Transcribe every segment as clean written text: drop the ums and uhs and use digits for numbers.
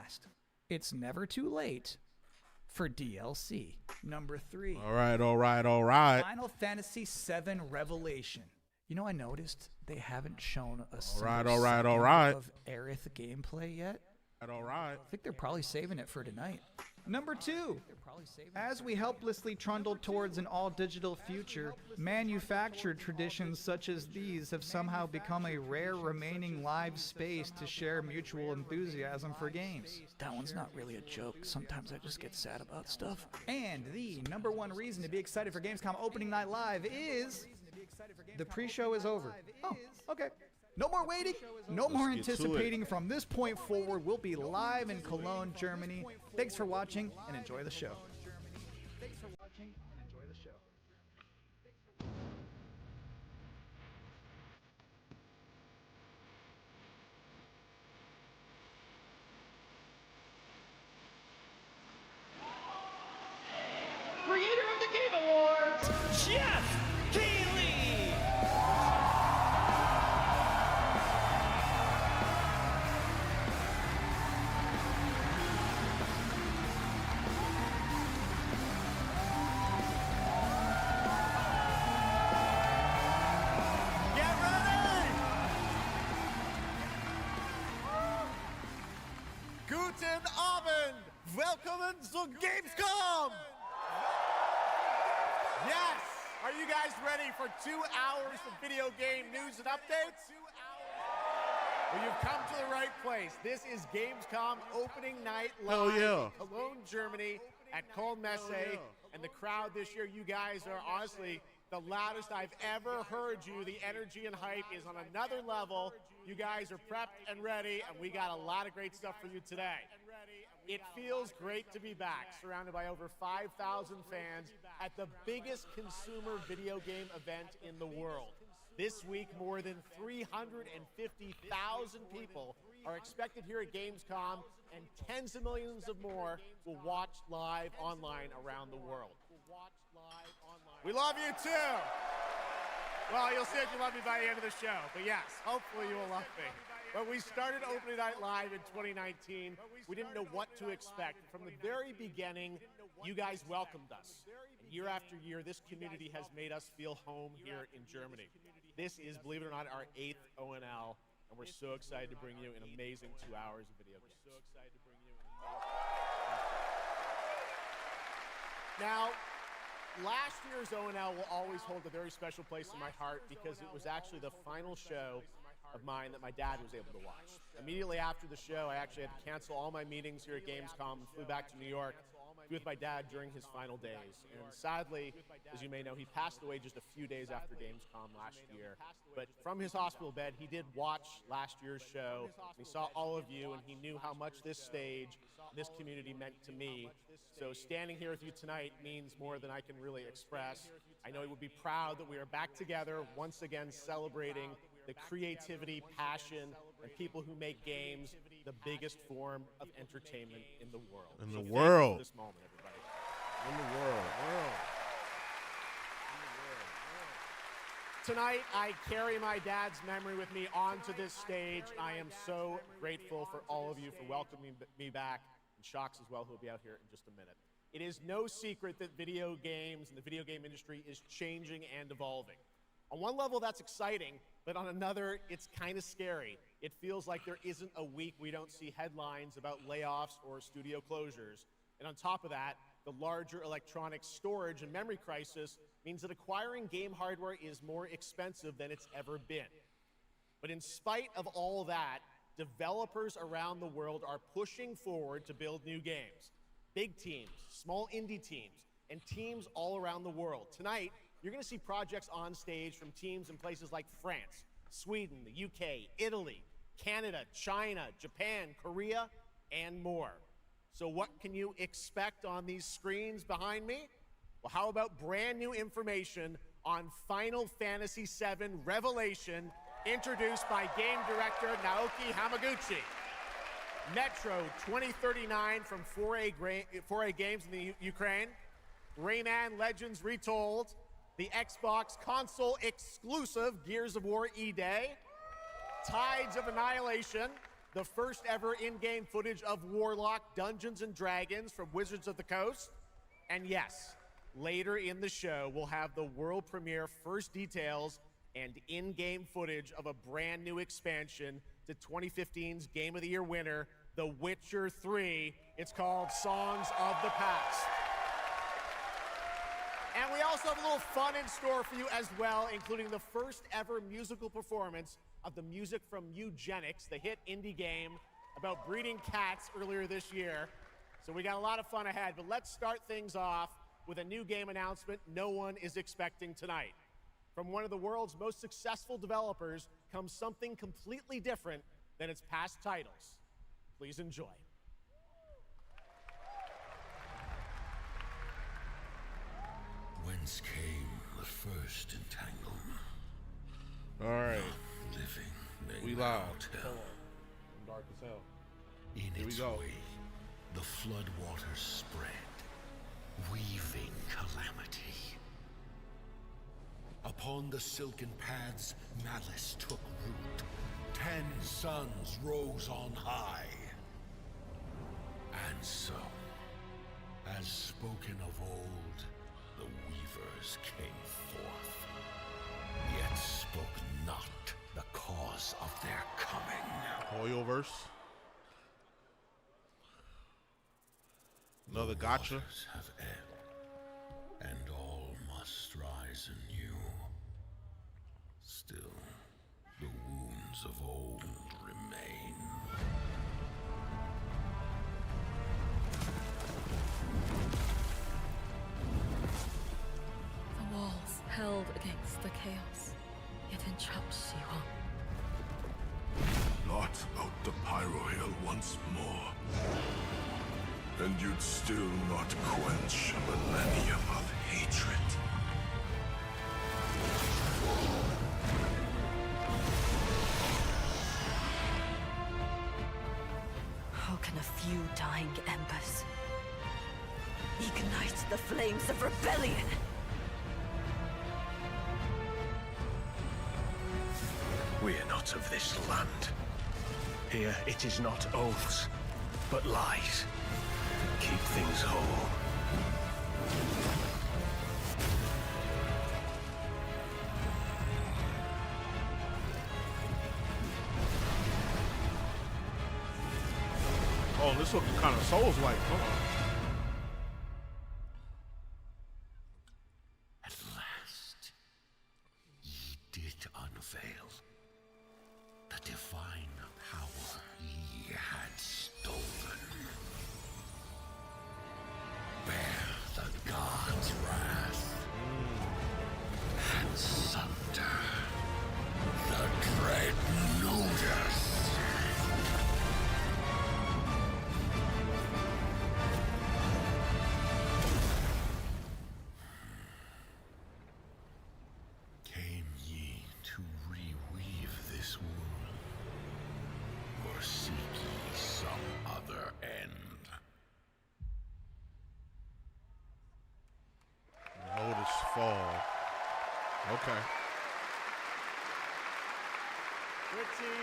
last. It's never too late for DLC. Number 3. All right. Final Fantasy VII Revelation. You know, I noticed they haven't shown a single all right. of Aerith gameplay yet. All right. I think they're probably saving it for tonight. Number 2. As we helplessly trundle towards an all-digital future, manufactured traditions such as these have somehow become a rare remaining live space to share mutual enthusiasm for games. That one's not really a joke. Sometimes I just get sad about stuff. And the number 1 reason to be excited for Gamescom opening night live is the pre-show is over. Oh, okay. No more waiting, no more anticipating. From this point forward, we'll be live in Cologne, Germany. Thanks for watching and enjoy the show. Creator of the Game Awards, Geoff Keighley! Guten Abend! Welcome to Gamescom! Yes! Are you guys ready for 2 hours of video game news and updates? Well, you've come to the right place. This is Gamescom opening night live in Cologne, Germany at Cologne Messe. And the crowd this year, you guys are honestly the loudest I've ever heard you. The energy and hype is on another level. You guys are prepped and ready, and we got a lot of great stuff for you today. It feels great to be back, surrounded by over 5,000 fans at the biggest consumer video game event in the world. This week, more than 350,000 people are expected here at Gamescom, and tens of millions of more will watch live online around the world. We love you too. Well, you'll see if you love me by the end of the show, but yes, hopefully you will love me. When we started Opening Night Live in 2019, we didn't know what to expect. From the very beginning, you guys welcomed us. And year after year, this community has made us feel home here in Germany. This is, believe it or not, our 8th ONL, and we're so excited to bring you an amazing 2 hours of video games. Now, last year's ONL will always hold a very special place in my heart because it was actually the final show of mine that my dad was able to watch. Immediately after the show, I actually had to cancel all my meetings here at Gamescom and flew back to New York to be with my dad during his final days. And sadly, as you may know, he passed away just a few days after Gamescom last year. But from his hospital bed, he did watch last year's show. He saw all of you, and he knew how much this stage, this community meant to me. So standing here with you tonight means more than I can really express. I know he would be proud that we are back together once again celebrating the creativity, passion, and people who make games the biggest form of entertainment in the world. In the world. This moment, everybody. In the world. Tonight, I carry my dad's memory with me onto this stage. I am so grateful for all of you for welcoming me back, and Sjokz as well, who will be out here in just a minute. It is no secret that video games and the video game industry is changing and evolving. On one level, that's exciting, but on another, it's kind of scary. It feels like there isn't a week we don't see headlines about layoffs or studio closures. And on top of that, the larger electronic storage and memory crisis means that acquiring game hardware is more expensive than it's ever been. But in spite of all that, developers around the world are pushing forward to build new games. Big teams, small indie teams, and teams all around the world. Tonight, you're going to see projects on stage from teams in places like France, Sweden, the UK, Italy, Canada, China, Japan, Korea, and more. So what can you expect on these screens behind me? Well, how about brand new information on Final Fantasy VII Revelation, introduced by game director Naoki Hamaguchi. Metro 2039 from 4A Games in the Ukraine. Rayman Legends Retold. The Xbox console exclusive Gears of War E-Day. Tides of Annihilation. the first ever in-game footage of Warlock Dungeons & Dragons from Wizards of the Coast. And yes, later in the show, we'll have the world premiere first details and in-game footage of a brand new expansion to 2015's Game of the Year winner, The Witcher 3. It's called Songs of the Past. And we also have a little fun in store for you as well, including the first ever musical performance of the music from Eugenics, the hit indie game about breeding cats earlier this year. So we got a lot of fun ahead, but let's start things off with a new game announcement no one is expecting tonight. From one of the world's most successful developers comes something completely different than its past titles. Please enjoy. Whence came the first entanglement? All right. Living, We live. tell. Dark as hell. In Here we its go. way, the floodwaters spread, weaving calamity. Upon the silken paths, malice took root. 10 suns rose on high. And so, as spoken of old, the weavers came forth, yet spoke not the cause of their coming. Hoyoverse. Another gotcha. Waters have ebbed, and all must rise anew. Still, the wounds of old remain. The walls held against the chaos, yet entrapped Siwa. Blot out the Pyro Hill once more, and you'd still not quench a millennium of hatred. How can a few dying embers ignite the flames of rebellion? We are not of this land. Here it is not oaths, but lies that keep things whole. Oh, this looking kind of Souls-like. Hold on. At last, ye did unveil the divine power ye had stolen. Bear the god's wrath and sunder the dread Ludus. Came ye to reweave this wound, or seek ye some other end? Notice fall. Okay. Pretty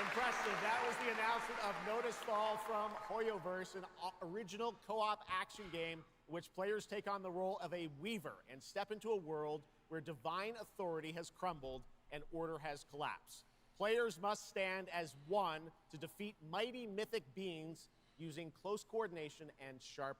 impressive. That was the announcement of Notice Fall from Hoyoverse, an original co-op action game in which players take on the role of a weaver and step into a world where divine authority has crumbled and order has collapsed. Players must stand as one to defeat mighty mythic beings using close coordination and sharp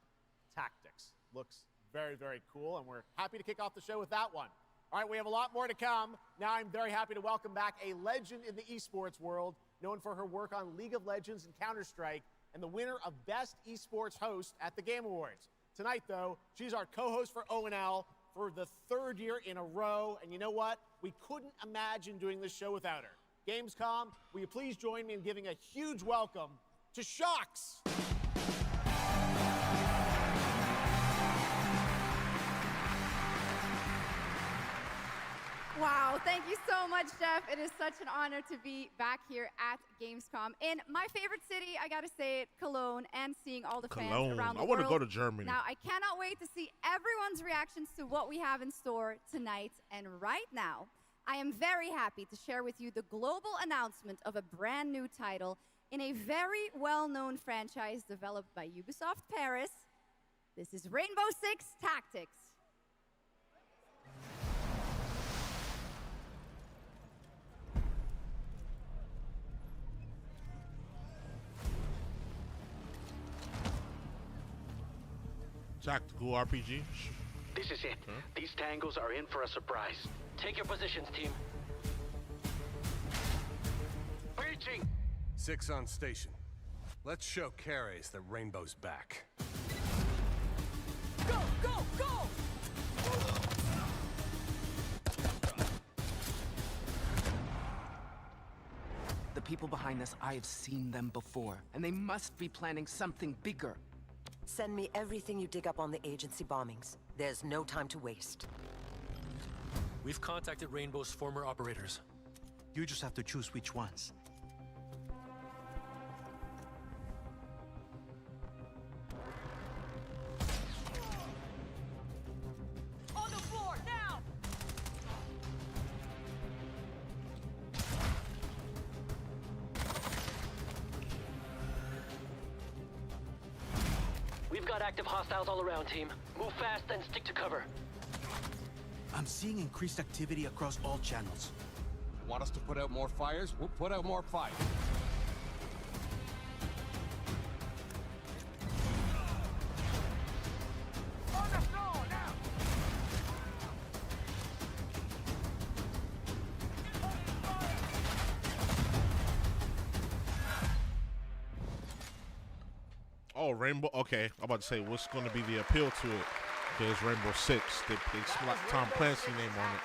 tactics. Looks very, very cool, and we're happy to kick off the show with that one. All right, we have a lot more to come. Now I'm very happy to welcome back a legend in the esports world, known for her work on League of Legends and Counter-Strike, and the winner of Best Esports Host at the Game Awards. Tonight, though, she's our co-host for ONL for the 3rd year in a row, and you know what? We couldn't imagine doing this show without her. Gamescom, will you please join me in giving a huge welcome to Sjokz? Wow, thank you so much, Geoff. It is such an honor to be back here at Gamescom. In my favorite city, I gotta say it, Cologne, and seeing all the fans Cologne. around the I world. want to go to Germany. Now, I cannot wait to see everyone's reactions to what we have in store tonight. And right now, I am very happy to share with you the global announcement of a brand new title In a very well-known franchise developed by Ubisoft Paris, this is Rainbow Six Tactics. Tactical RPG. This is it. These tangos are in for a surprise. Take your positions, team. Breaching! 6 on station. Let's show Cares that Rainbow's back. Go, go, go! The people behind this, I have seen them before, and they must be planning something bigger. Send me everything you dig up on the agency bombings. There's no time to waste. We've contacted Rainbow's former operators. You just have to choose which ones. On the floor, now! We've got active hostiles all around, team. Move fast and stick to cover. I'm seeing increased activity across all channels. Want us to put out more fires? We'll put out more fires. On the floor, now! Oh, Rainbow. Okay, I'm about to say what's going to be the appeal to it. There's Rainbow Six. They slap Tom Clancy name on it.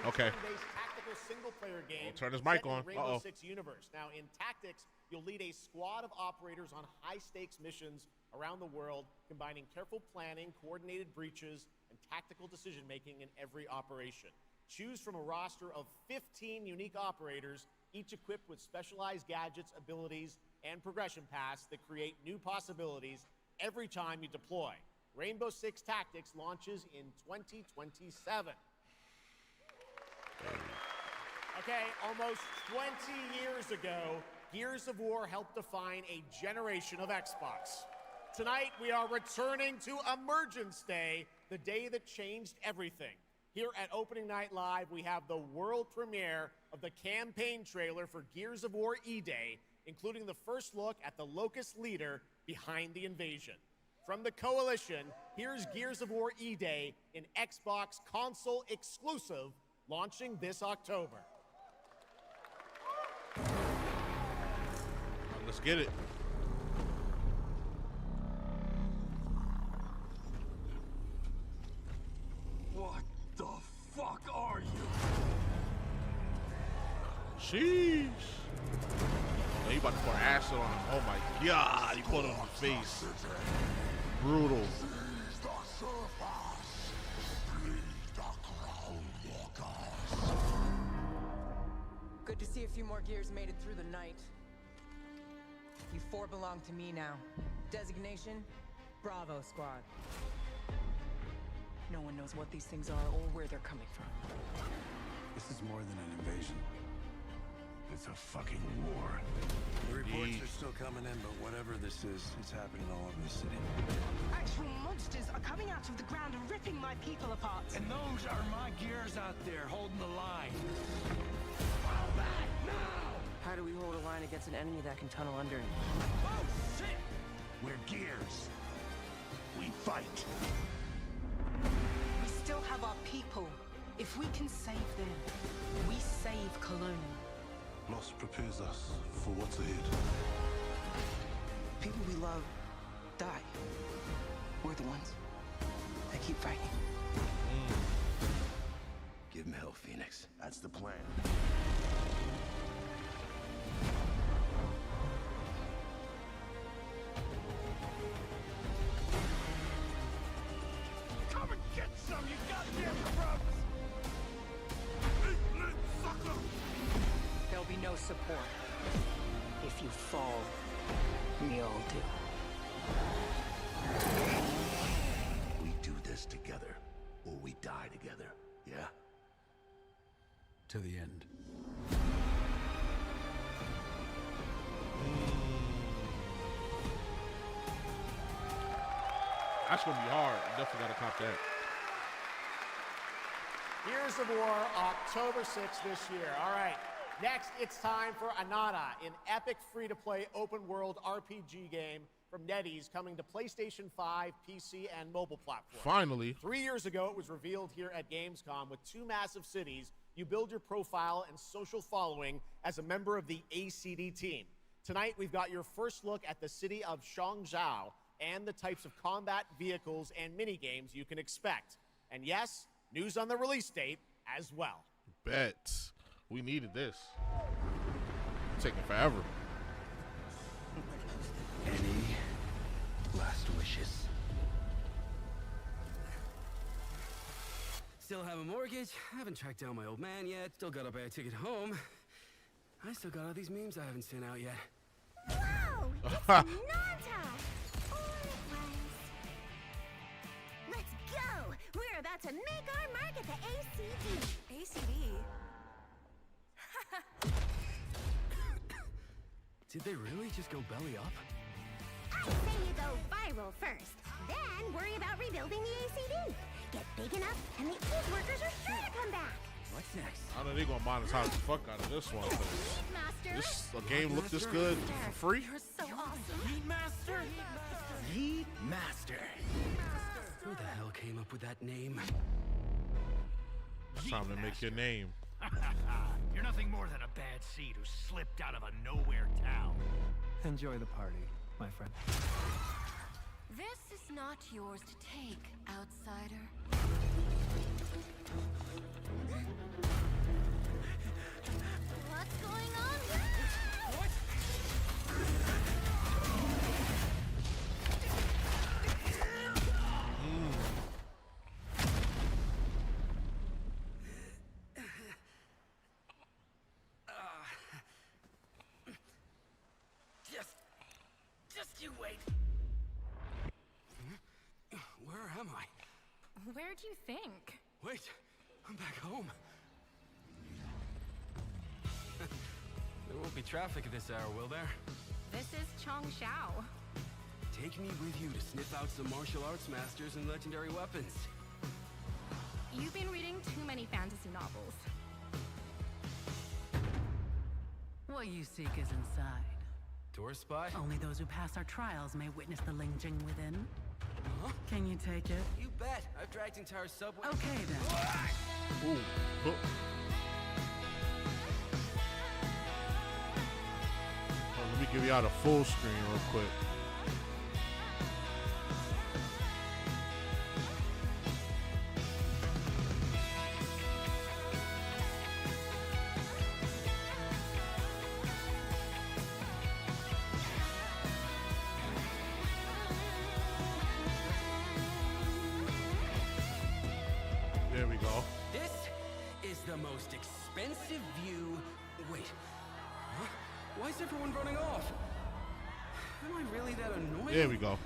Okay. Tactical single-player game. Turn his mic set in on. Rainbow Six universe. Now, in Tactics, you'll lead a squad of operators on high-stakes missions around the world, combining careful planning, coordinated breaches, and tactical decision-making in every operation. Choose from a roster of 15 unique operators, each equipped with specialized gadgets, abilities, and progression paths that create new possibilities every time you deploy. Rainbow Six Tactics launches in 2027. Okay, almost 20 years ago, Gears of War helped define a generation of Xbox. Tonight, we are returning to Emergence Day, the day that changed everything. Here at Opening Night Live, we have the world premiere of the campaign trailer for Gears of War E-Day, including the first look at the Locust leader behind the invasion. From the Coalition, here's Gears of War E-Day, an Xbox console exclusive, launching this October. Let's get it. What the fuck are you? Sheesh. Oh, he about to pour acid on him. Oh my god, he put it on his face. Brutal. Good to see a few more Gears made it through the night. You 4 belong to me now. Designation, Bravo Squad. No one knows what these things are or where they're coming from. This is more than an invasion. It's a fucking war. The reports are still coming in, but whatever this is, it's happening all over the city. Actual monsters are coming out of the ground and ripping my people apart. And those are my Gears out there holding the line. Fall back now! How do we hold a line against an enemy that can tunnel under it? Oh, shit! We're Gears. We fight. We still have our people. If we can save them, we save Cologne. Loss prepares us for what's ahead. People we love die. We're the ones that keep fighting. Give him hell, Phoenix. That's the plan. Come and get some, you goddamn scrubs! There'll be no support. If you fall, we all do. We do this together, or we die together, yeah? To the end. That's gonna be hard. You definitely gotta cop that. Gears of War, October 6th this year. All right, next it's time for Anata, an epic free-to-play open-world RPG game from NetEase coming to PlayStation 5, PC, and mobile platforms. Finally. 3 years ago, it was revealed here at Gamescom. With 2 massive cities, you build your profile and social following as a member of the ACD team. Tonight, we've got your first look at the city of Shangzhou and the types of combat vehicles and mini-games you can expect. And yes, news on the release date as well. Bet. We needed this. Taking forever. Any last wishes? Still have a mortgage. Haven't tracked down my old man yet. Still gotta buy a ticket home. I still got all these memes I haven't sent out yet. Whoa! It's Nanta! Let's go! We're about to make our mark at the ACD. ACD? Did they really just go belly up? I say you go viral first, then worry about rebuilding the ACD. Get big enough, and the old workers are sure to come back. What's next? I know they're gonna monetize the fuck out of this one. This a game look this good for free. You're so awesome. Meat Master. Meat Master. Who the hell came up with that name? It's time to make your name. You're nothing more than a bad seed who slipped out of a nowhere town. Enjoy the party, my friend. This is not yours to take, outsider. What's going on here? What? Just you wait. Where am I? Where do you think? Wait, I'm back home. There won't be traffic at this hour, will there? This is Changshao. Take me with you to sniff out some martial arts masters and legendary weapons. You've been reading too many fantasy novels. What you seek is inside. Tourist spy? Only those who pass our trials may witness the Lingjing within. Huh? Can you take it? You bet. I've dragged entire subway. Okay then. Ooh. Oh, let me give you out a full screen real quick. There we go. This is the most expensive view. Wait. Huh? Why is everyone running off? Am I really that annoying? There we go.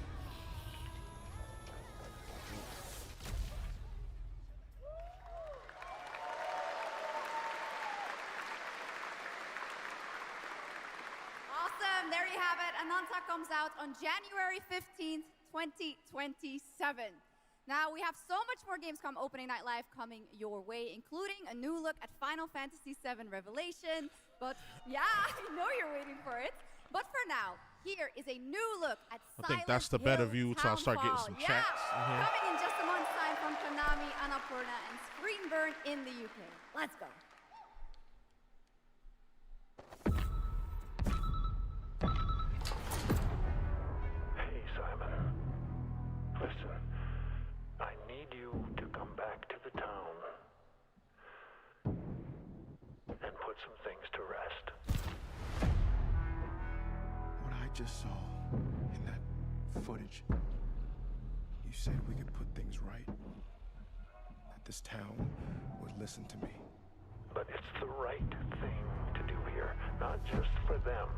Awesome. There you have it. Ananta comes out on January 15th, 2027. Now, we have so much more Gamescom Opening Night Live coming your way, including a new look at Final Fantasy VII Revelation. But yeah, I know you're waiting for it. But for now, here is a new look at I think that's the better view till I start getting some chats in here. Coming in just a month's time from Konami, Annapurna, and Screenburn in the UK. Let's go. Hey, Simon. Listen, I need you to come back to the town and put some things to rest. What I just saw in that footage, you said we could put things right. That this town would listen to me. But it's the right thing to do here, not just for them,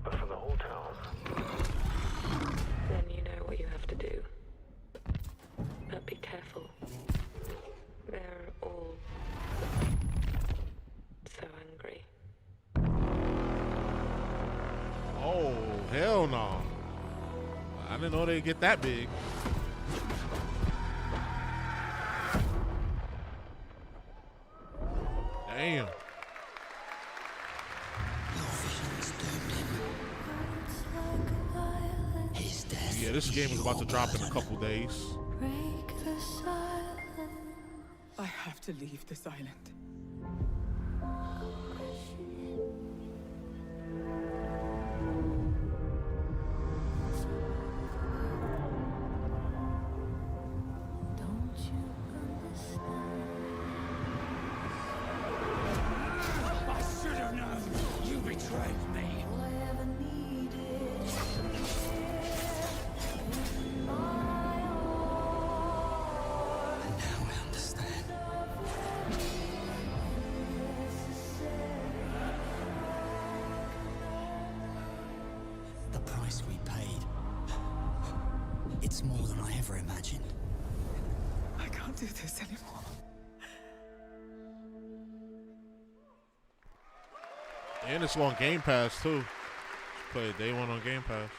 but for the whole town. Then you know what you have to do. But be careful. They're all so angry. Oh, hell no. I didn't know they'd get that big. Damn. Yeah, this game is about to drop in a couple days. I have to leave this island. I should have known. You betrayed me. Now I understand. The price we paid. It's more than I ever imagined. I can't do this anymore. And it's on Game Pass too. Play it day one on Game Pass.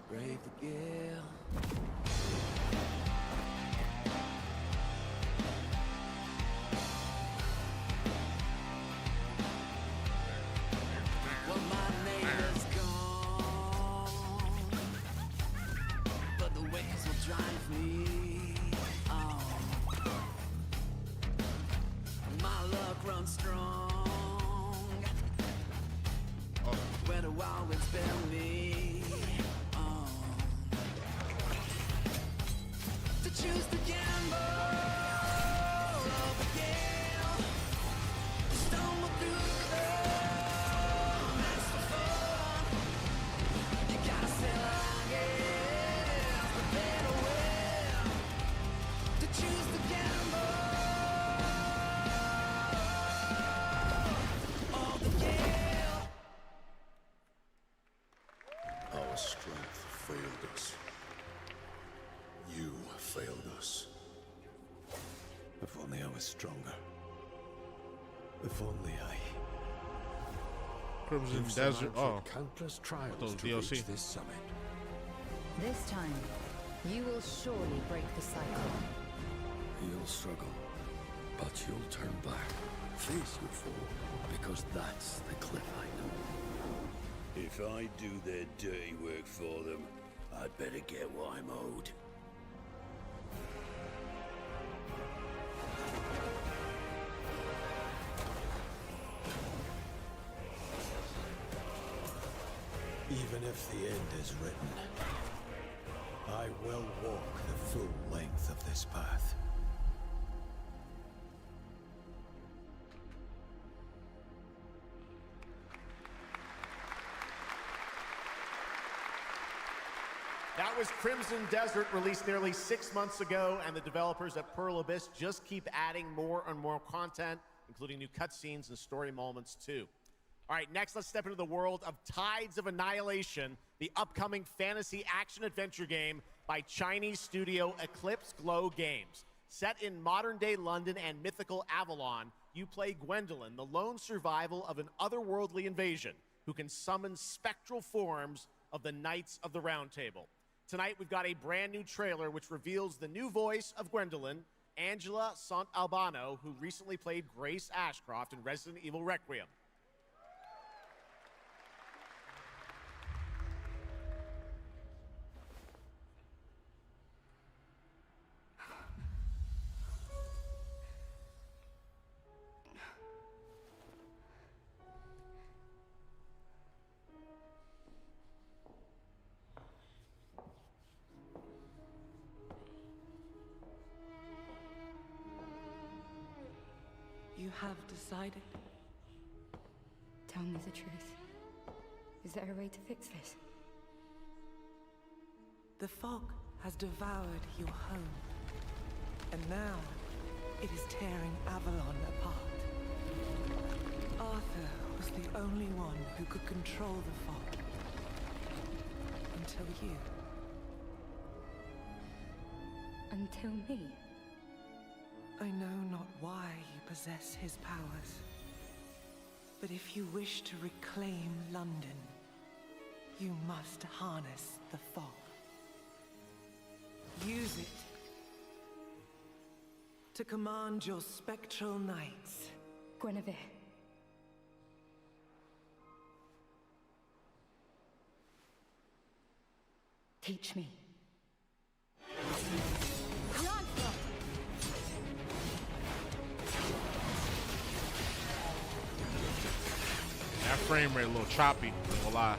Brave the gale. Well, my neighbor's gone, but the waves will drive me on. My luck runs strong. Where the wild winds bear me on. To choose the gamble of the gale. To stumble through the storm. That's the fun. You gotta sail out, yeah. Prepare to win. To choose the gamble of the gale. Our strength failed us. You failed us. If only I was stronger. If only I... Crimson You've Desert. survived Oh, countless trials those to DLC. reach this summit. This time, you will surely break the cycle. You'll struggle, but you'll turn back, face your foe, because that's the cliff I know. If I do their dirty work for them, I'd better get what I'm owed. Even if the end is written, I will walk the full length of this path. That was Crimson Desert, released nearly 6 months ago, and the developers at Pearl Abyss just keep adding more and more content, including new cutscenes and story moments too. All right, next let's step into the world of Tides of Annihilation, the upcoming fantasy action-adventure game by Chinese studio Eclipse Glow Games. Set in modern-day London and mythical Avalon, you play Gwendolyn, the lone survival of an otherworldly invasion, who can summon spectral forms of the Knights of the Round Table. Tonight, we've got a brand new trailer which reveals the new voice of Gwendolyn, Angela Sant'Albano, who recently played Grace Ashcroft in Resident Evil Requiem. You have decided. Tell me the truth. Is there a way to fix this? The fog has devoured your home. And now, it is tearing Avalon apart. only one who could control the fog. Until you. Until me? I know not why you possess his powers. But if you wish to reclaim London, you must harness the fog. Use it to command your spectral knights. Guinevere. Teach me. That frame rate a little choppy, I'm gonna lie.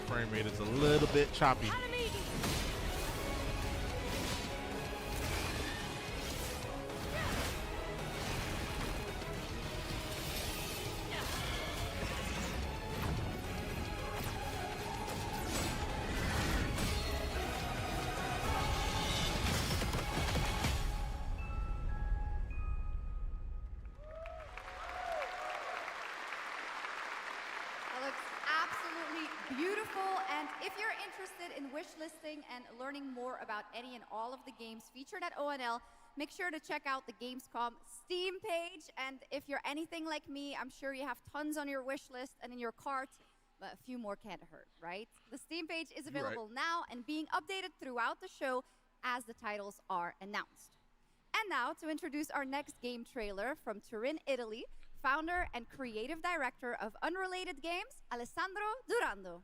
Frame rate is a little bit choppy. That looks absolutely beautiful, and if you're interested in wishlisting and learning more about any and all of the games featured at ONL, make sure to check out the Gamescom Steam page, and if you're anything like me, I'm sure you have tons on your wish list and in your cart, but a few more can't hurt, right? The Steam page is available now and being updated throughout the show as the titles are announced. And now, to introduce our next game trailer from Turin, Italy, founder and creative director of Unrelated Games, Alessandro Durando.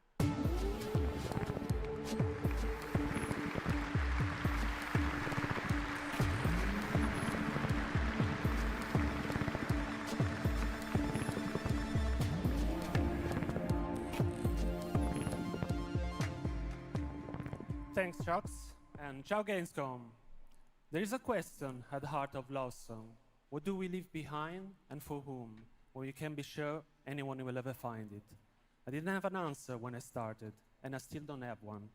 Thanks, Sjokz, and ciao Gamescom. There is a question at the heart of Love Song. What do we leave behind and for whom? When we can be sure anyone will ever find it. I didn't have an answer when I started, and I still don't have one.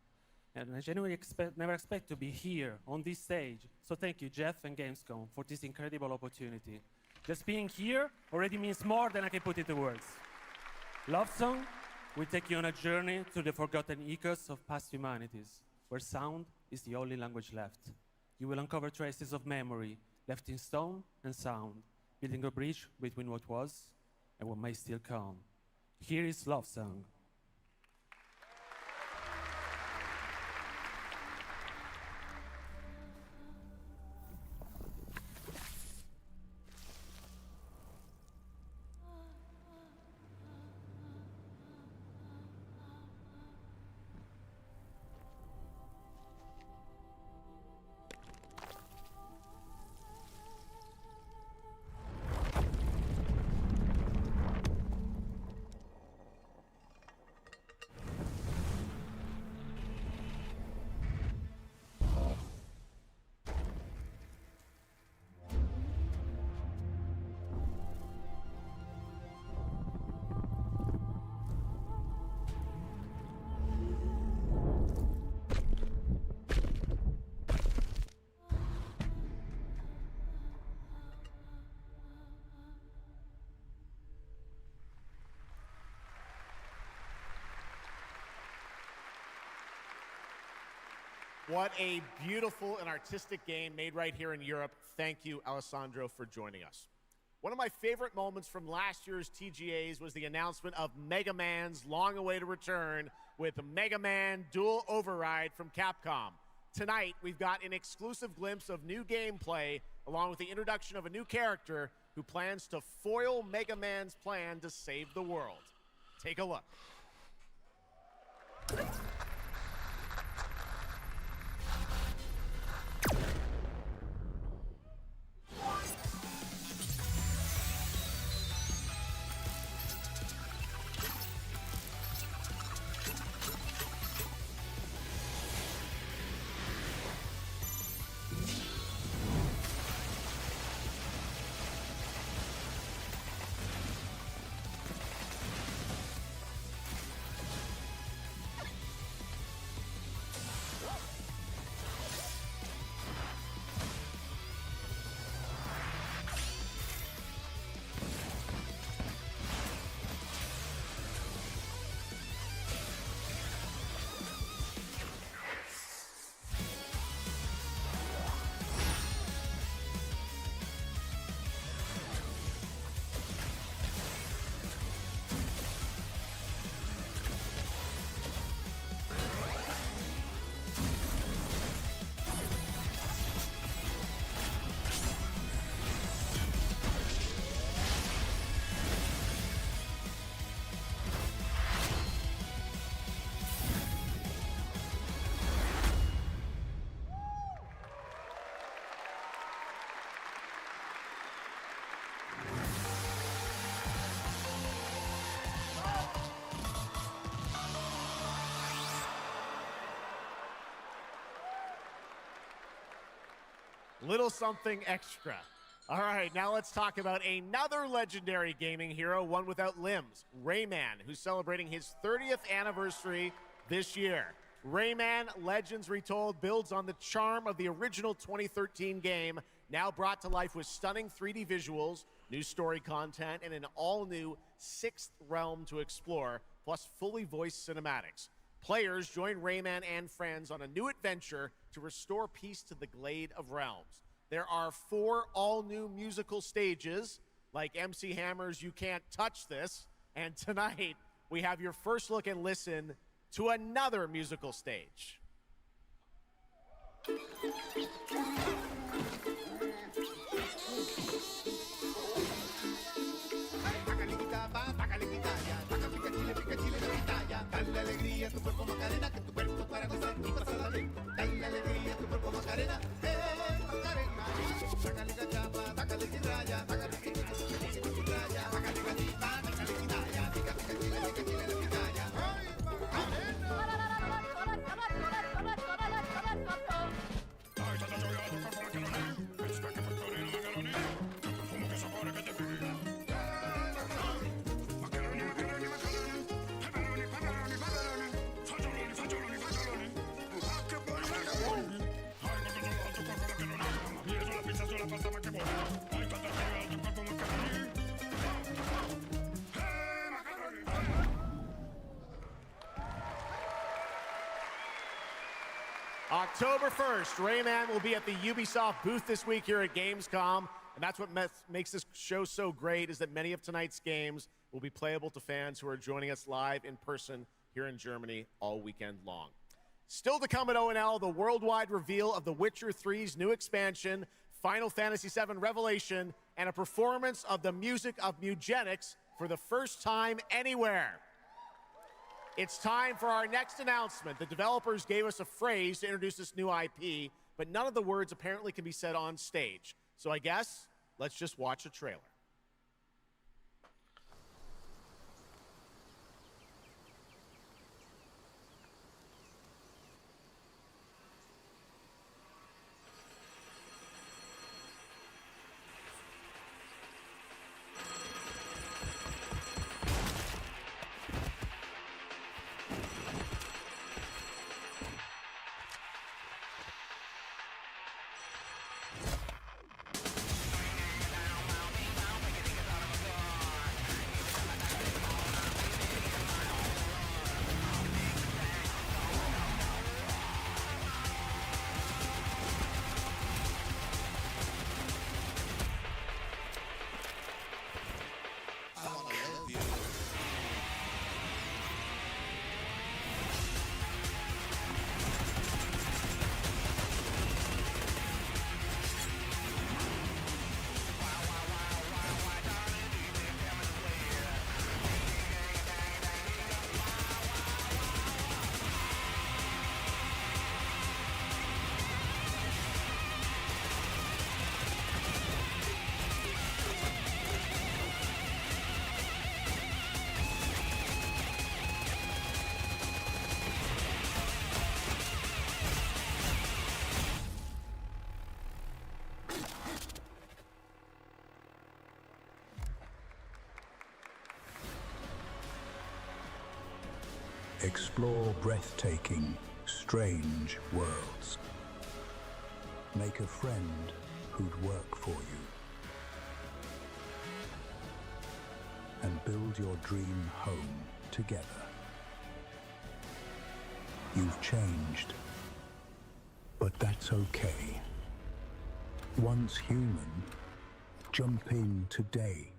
And I genuinely never expect to be here on this stage. So thank you, Geoff and Gamescom, for this incredible opportunity. Just being here already means more than I can put into words. Love Song will take you on a journey through the forgotten echoes of past humanities, where sound is the only language left. You will uncover traces of memory, left in stone and sound, building a bridge between what was and what may still come. Here is Love Song. What a beautiful and artistic game made right here in Europe. Thank you, Alessandro, for joining us. One of my favorite moments from last year's TGAs was the announcement of Mega Man's long-awaited return with Mega Man Dual Override from Capcom. Tonight, we've got an exclusive glimpse of new gameplay, along with the introduction of a new character who plans to foil Mega Man's plan to save the world. Take a look. Little something extra. All right, now let's talk about another legendary gaming hero, one without limbs, Rayman, who's celebrating his 30th anniversary this year. Rayman Legends Retold builds on the charm of the original 2013 game, now brought to life with stunning 3D visuals, new story content, and an all-new 6th realm to explore, plus fully voiced cinematics. Players join Rayman and friends on a new adventure to restore peace to the Glade of Realms. There are 4 all-new musical stages, like MC Hammer's You Can't Touch This, and tonight we have your first look and listen to another musical stage. Dale alegría a tu cuerpo Macarena, que tu cuerpo para gozar y pasarla bien. Dale alegría a tu cuerpo Macarena, Macarena. Sácale cachapa, sácale guirraya, sácale guirraya, sácale gallita, sácale guirraya, pica pica chile, pica chile la pitaya. ¡Ay, Macarena! October 1st, Rayman will be at the Ubisoft booth this week here at Gamescom, and that's what makes this show so great, is that many of tonight's games will be playable to fans who are joining us live in person here in Germany all weekend long. Still to come at O&L, the worldwide reveal of The Witcher 3's new expansion, Final Fantasy VII Revelation, and a performance of the music of Mugenics for the first time anywhere. It's time for our next announcement. The developers gave us a phrase to introduce this new IP, but none of the words apparently can be said on stage. So I guess let's just watch a trailer. Explore breathtaking, strange worlds. Make a friend who'd work for you. And build your dream home together. You've changed, but that's okay. Once human, jump in today.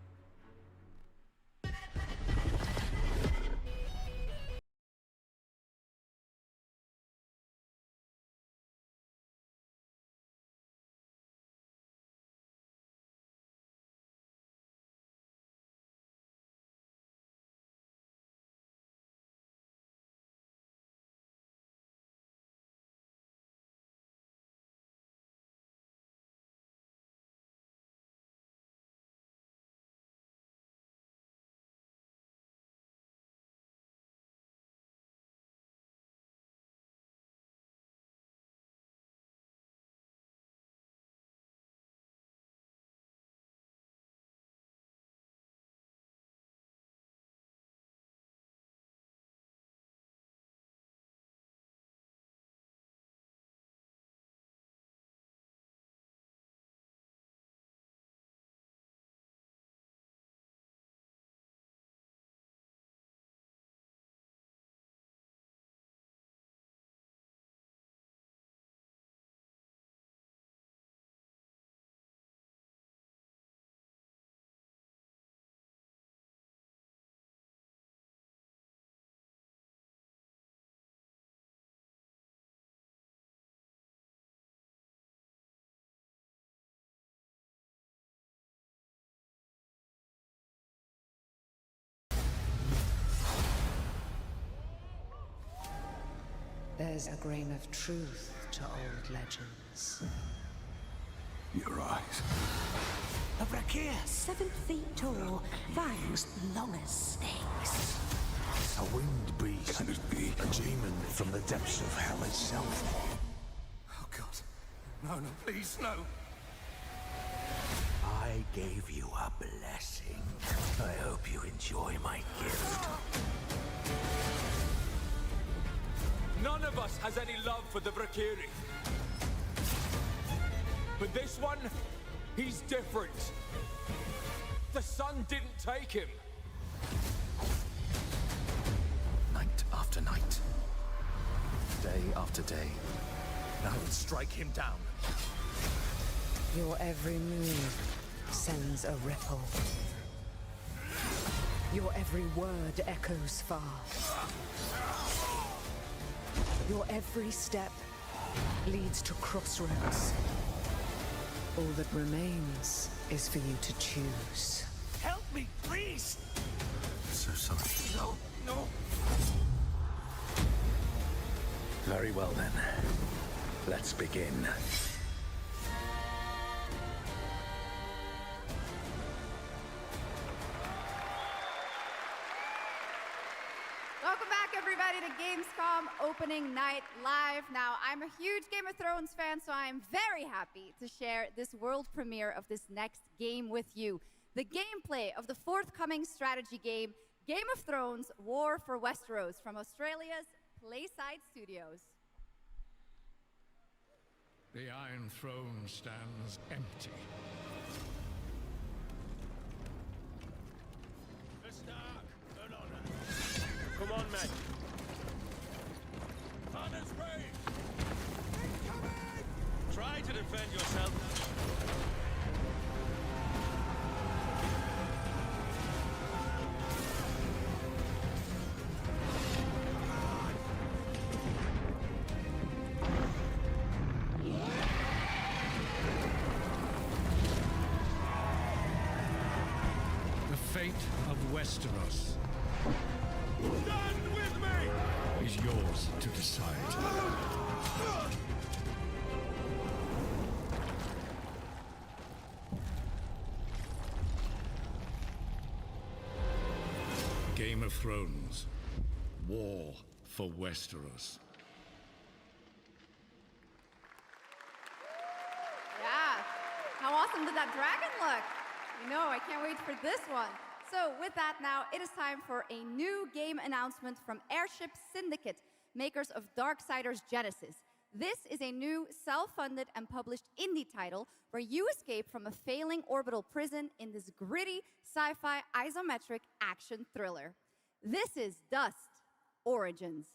There's a grain of truth to old legends. Your eyes. A Brakir, 7 feet tall, fangs long as snakes. A winged beast. Can it be a demon from the depths of hell itself? Oh God. No, please, no. I gave you a blessing. I hope you enjoy my gift. None of us has any love for the Brakiri. But this one, he's different. The sun didn't take him. Night after night. Day after day. I will strike him down. Your every move sends a ripple. Your every word echoes far. Your every step leads to crossroads. All that remains is for you to choose. Help me, please! So sorry. No, no. Very well then. Let's begin. Welcome back, everybody, to Gamescom Opening Night Live. Now, I'm a huge Game of Thrones fan, so I'm very happy to share this world premiere of this next game with you. The gameplay of the forthcoming strategy game, Game of Thrones War for Westeros, from Australia's Playside Studios. The Iron Throne stands empty. The Stark, an honor. Come on, men. Honors brave. Try to defend yourself. The fate of Westeros Stand with me! is yours to decide. Game of Thrones. War for Westeros. Yeah, how awesome did that dragon look? You know, I can't wait for this one. So with that now, it is time for a new game announcement from Airship Syndicate, makers of Darksiders Genesis. This is a new self-funded and published indie title where you escape from a failing orbital prison in this gritty sci-fi isometric action thriller. This is Dust Origins.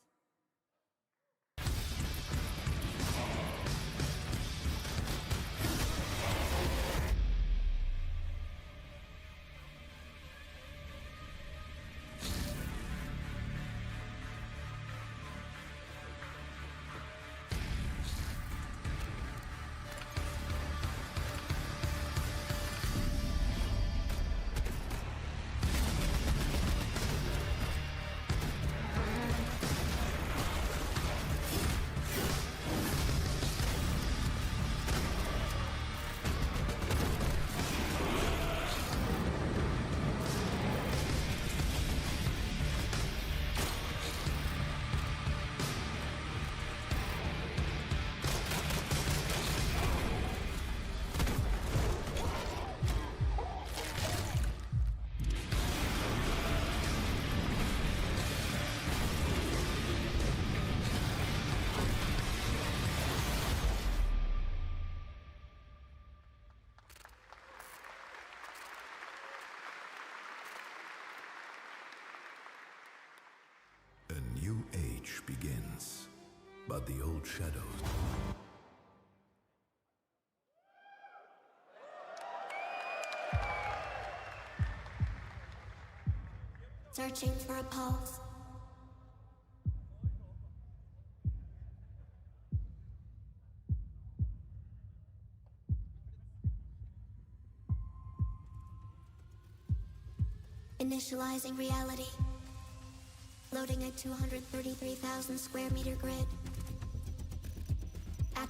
A new age begins, but the old shadows. Searching for a pulse. Initializing reality. Loading a 233,000 square meter grid.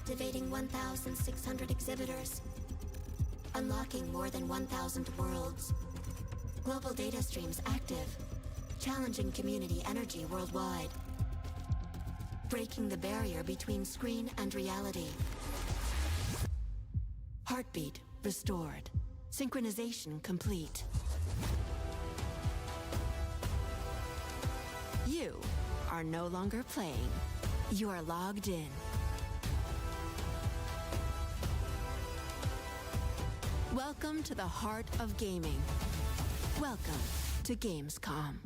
Activating 1,600 exhibitors. Unlocking more than 1,000 worlds. Global data streams active. Challenging community energy worldwide. Breaking the barrier between screen and reality. Heartbeat restored. Synchronization complete. You are no longer playing. You are logged in. Welcome to the heart of gaming. Welcome to Gamescom.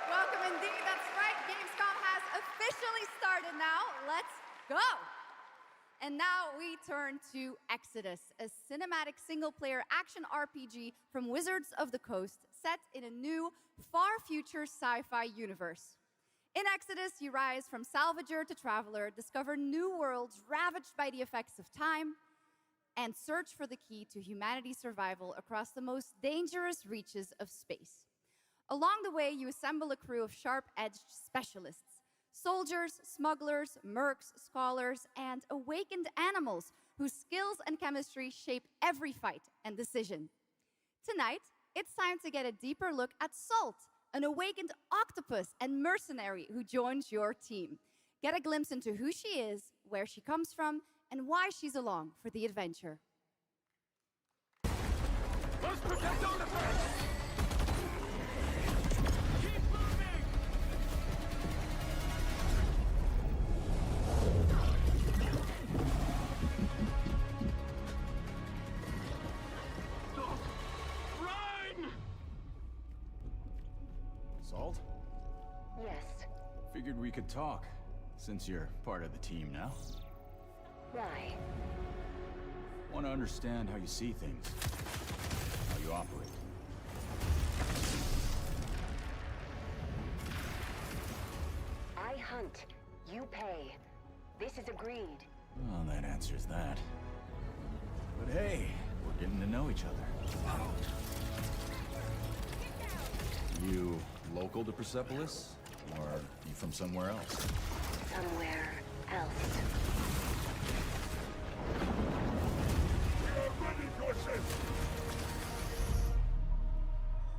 Welcome indeed, that's right. Gamescom has officially started now. Let's go! And now we turn to Exodus, a cinematic single-player action RPG from Wizards of the Coast, set in a new, far-future sci-fi universe. In Exodus, you rise from salvager to traveler, discover new worlds ravaged by the effects of time, and search for the key to humanity's survival across the most dangerous reaches of space. Along the way, you assemble a crew of sharp-edged specialists. Soldiers, smugglers, mercs, scholars, and awakened animals whose skills and chemistry shape every fight and decision. Tonight, it's time to get a deeper look at Salt, an awakened octopus and mercenary who joins your team. Get a glimpse into who she is, where she comes from, and why she's along for the adventure. Let's protect our defense! Salt? Yes. Figured we could talk, since you're part of the team now. Why? Want to understand how you see things, how you operate. I hunt, you pay. This is agreed. Well, that answers that. But hey, we're getting to know each other. You local to Persepolis? Or you from somewhere else? Somewhere else.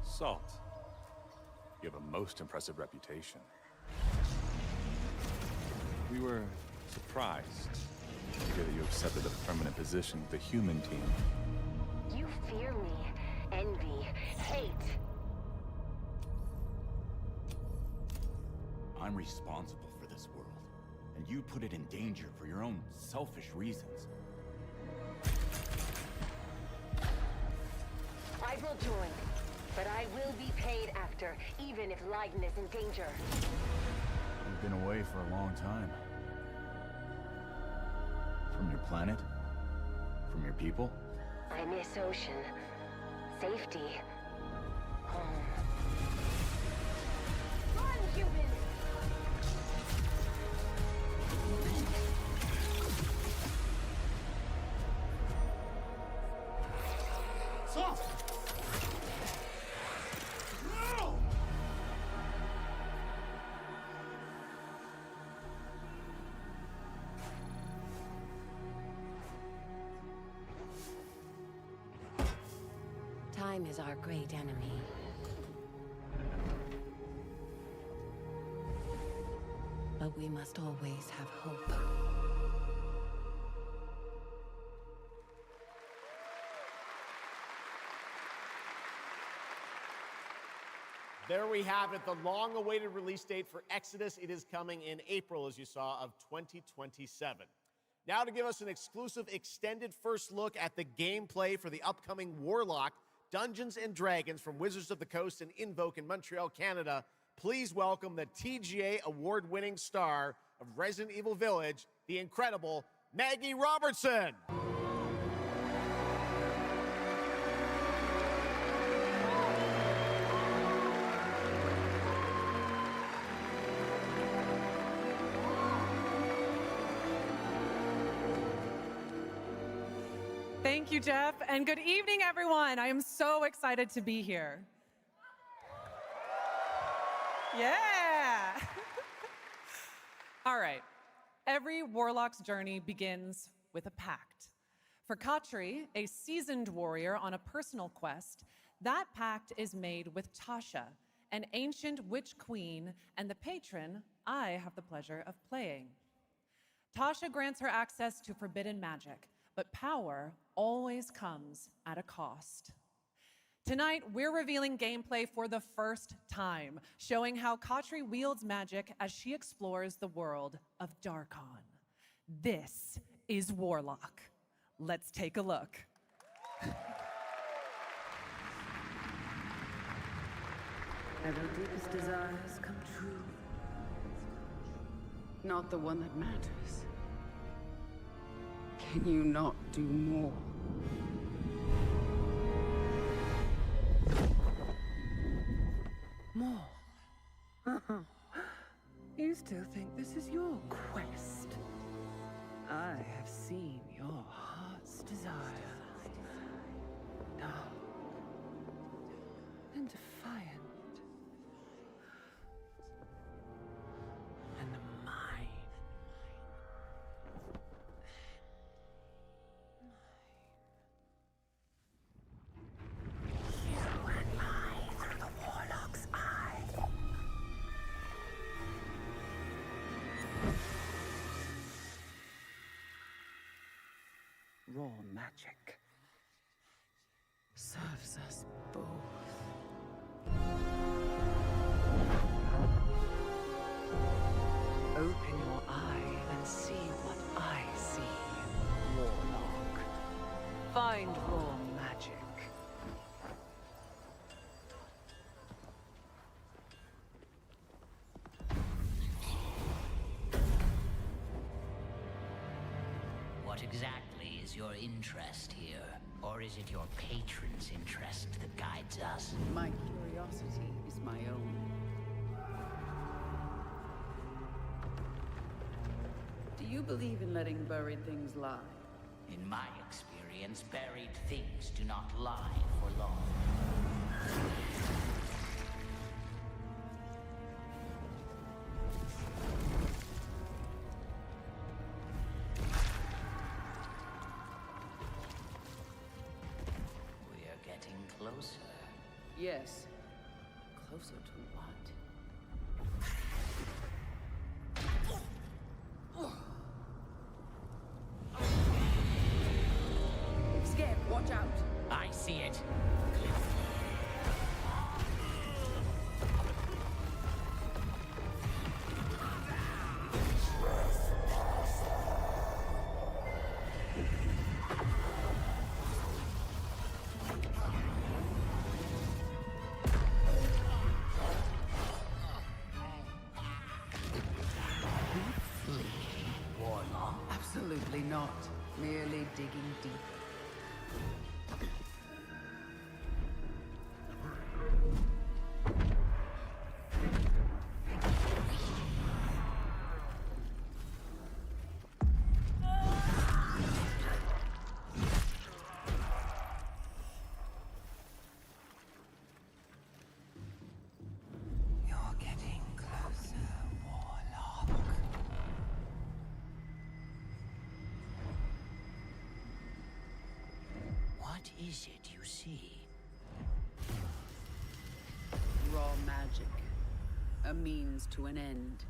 Salt, you have a most impressive reputation. We were surprised to hear that you accepted a permanent position with the human team. You fear me, envy, hate. I'm responsible for this world, and you put it in danger for your own selfish reasons. I will join, but I will be paid after, even if Leiden is in danger. You've been away for a long time. From your planet? From your people? I miss ocean, safety, home. Run, humans! Salt! No! Time is our great enemy. But we must always have hope. There we have it, the long-awaited release date for Exodus. It is coming in April, as you saw, of 2027. Now to give us an exclusive extended first look at the gameplay for the upcoming Warlock Dungeons & Dragons from Wizards of the Coast and Invoke in Montreal, Canada, please welcome the TGA award-winning star of Resident Evil Village, the incredible Maggie Robertson. Thank you, Geoff, and good evening, everyone. I am so excited to be here. Yeah. All right. Every warlock's journey begins with a pact. For Katri, a seasoned warrior on a personal quest, that pact is made with Tasha, an ancient witch queen and the patron I have the pleasure of playing. Tasha grants her access to forbidden magic, but power always comes at a cost. Tonight, we're revealing gameplay for the first time, showing how Katri wields magic as she explores the world of Darkon. This is Warlock. Let's take a look. Have your deepest desires come true? Not the one that matters. Can you not do more? More? You still think this is your quest? I have seen your heart's desire. Dark and defiant. And mine. You and I through the Warlock's eye. Raw magic serves us both. Open your eye and see what I see, Warlock. Find raw magic. What exactly is your interest here? Or is it your patron's interest that guides us? My curiosity is my own. Do you believe in letting buried things lie? In my experience, buried things do not lie for long. We are getting closer. Yes. Closer to what? Scared, watch out! I see it. Absolutely not. Merely digging deep. You're getting closer, Warlock. What is it you see? Raw magic. A means to an end.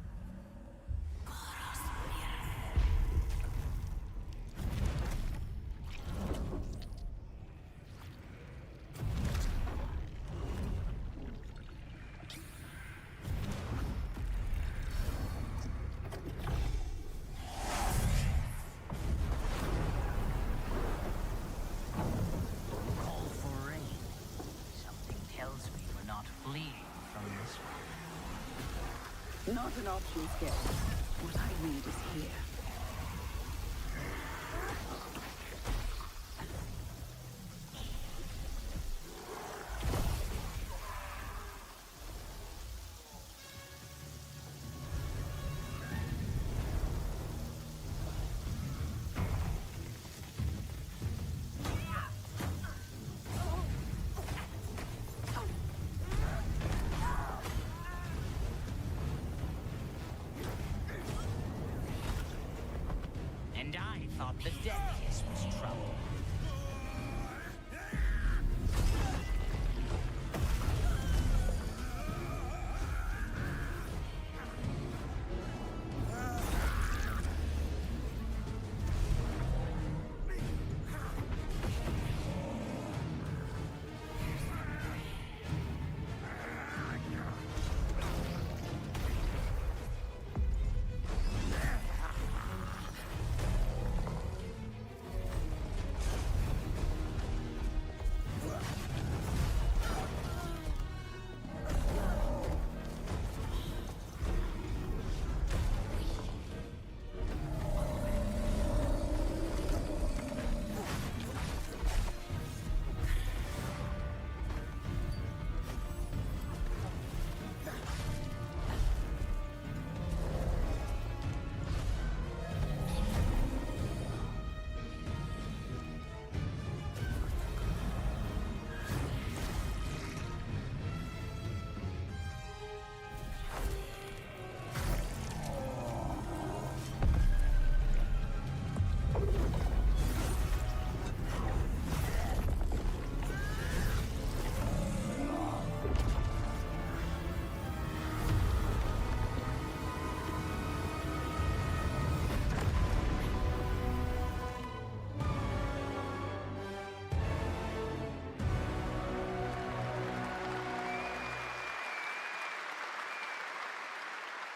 Call for rain. Something tells me we're not fleeing from this one. Not an option, Skip. What I need is here. The deadliest was trouble.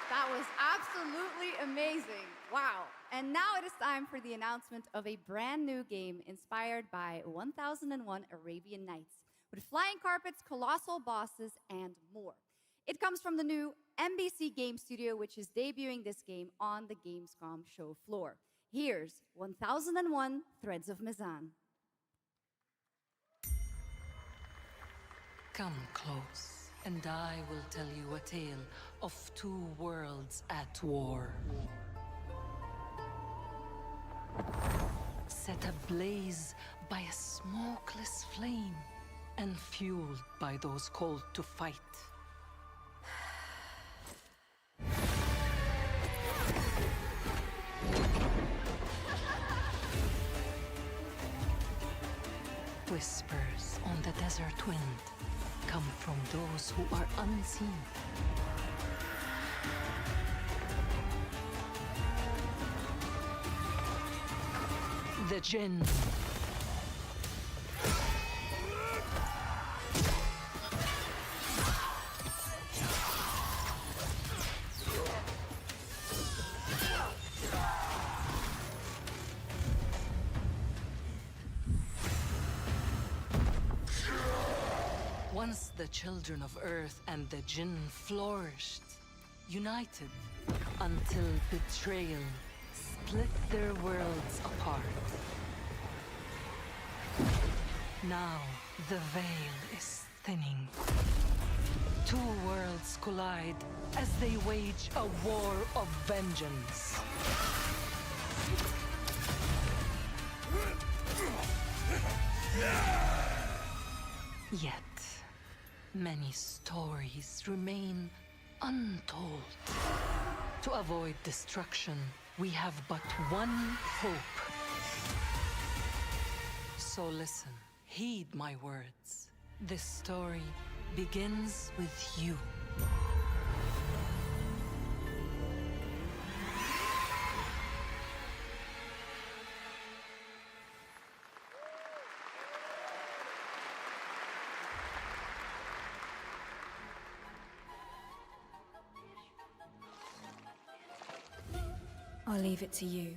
That was absolutely amazing. Wow. And now it is time for the announcement of a brand new game inspired by 1001 Arabian Nights, with flying carpets, colossal bosses, and more. It comes from the new NBC Game Studio, which is debuting this game on the Gamescom show floor. Here's 1001 Threads of Mizan. Come close, and I will tell you a tale of two worlds at war. Set ablaze by a smokeless flame, and fueled by those called to fight. Whispers on the desert wind come from those who are unseen. The Jinn. Once the children of Earth and the Jinn flourished, united, until betrayal split their worlds apart. Now the veil is thinning. Two worlds collide as they wage a war of vengeance. Yet, many stories remain untold. To avoid destruction, we have but one hope. So listen, heed my words. This story begins with you. I'll leave it to you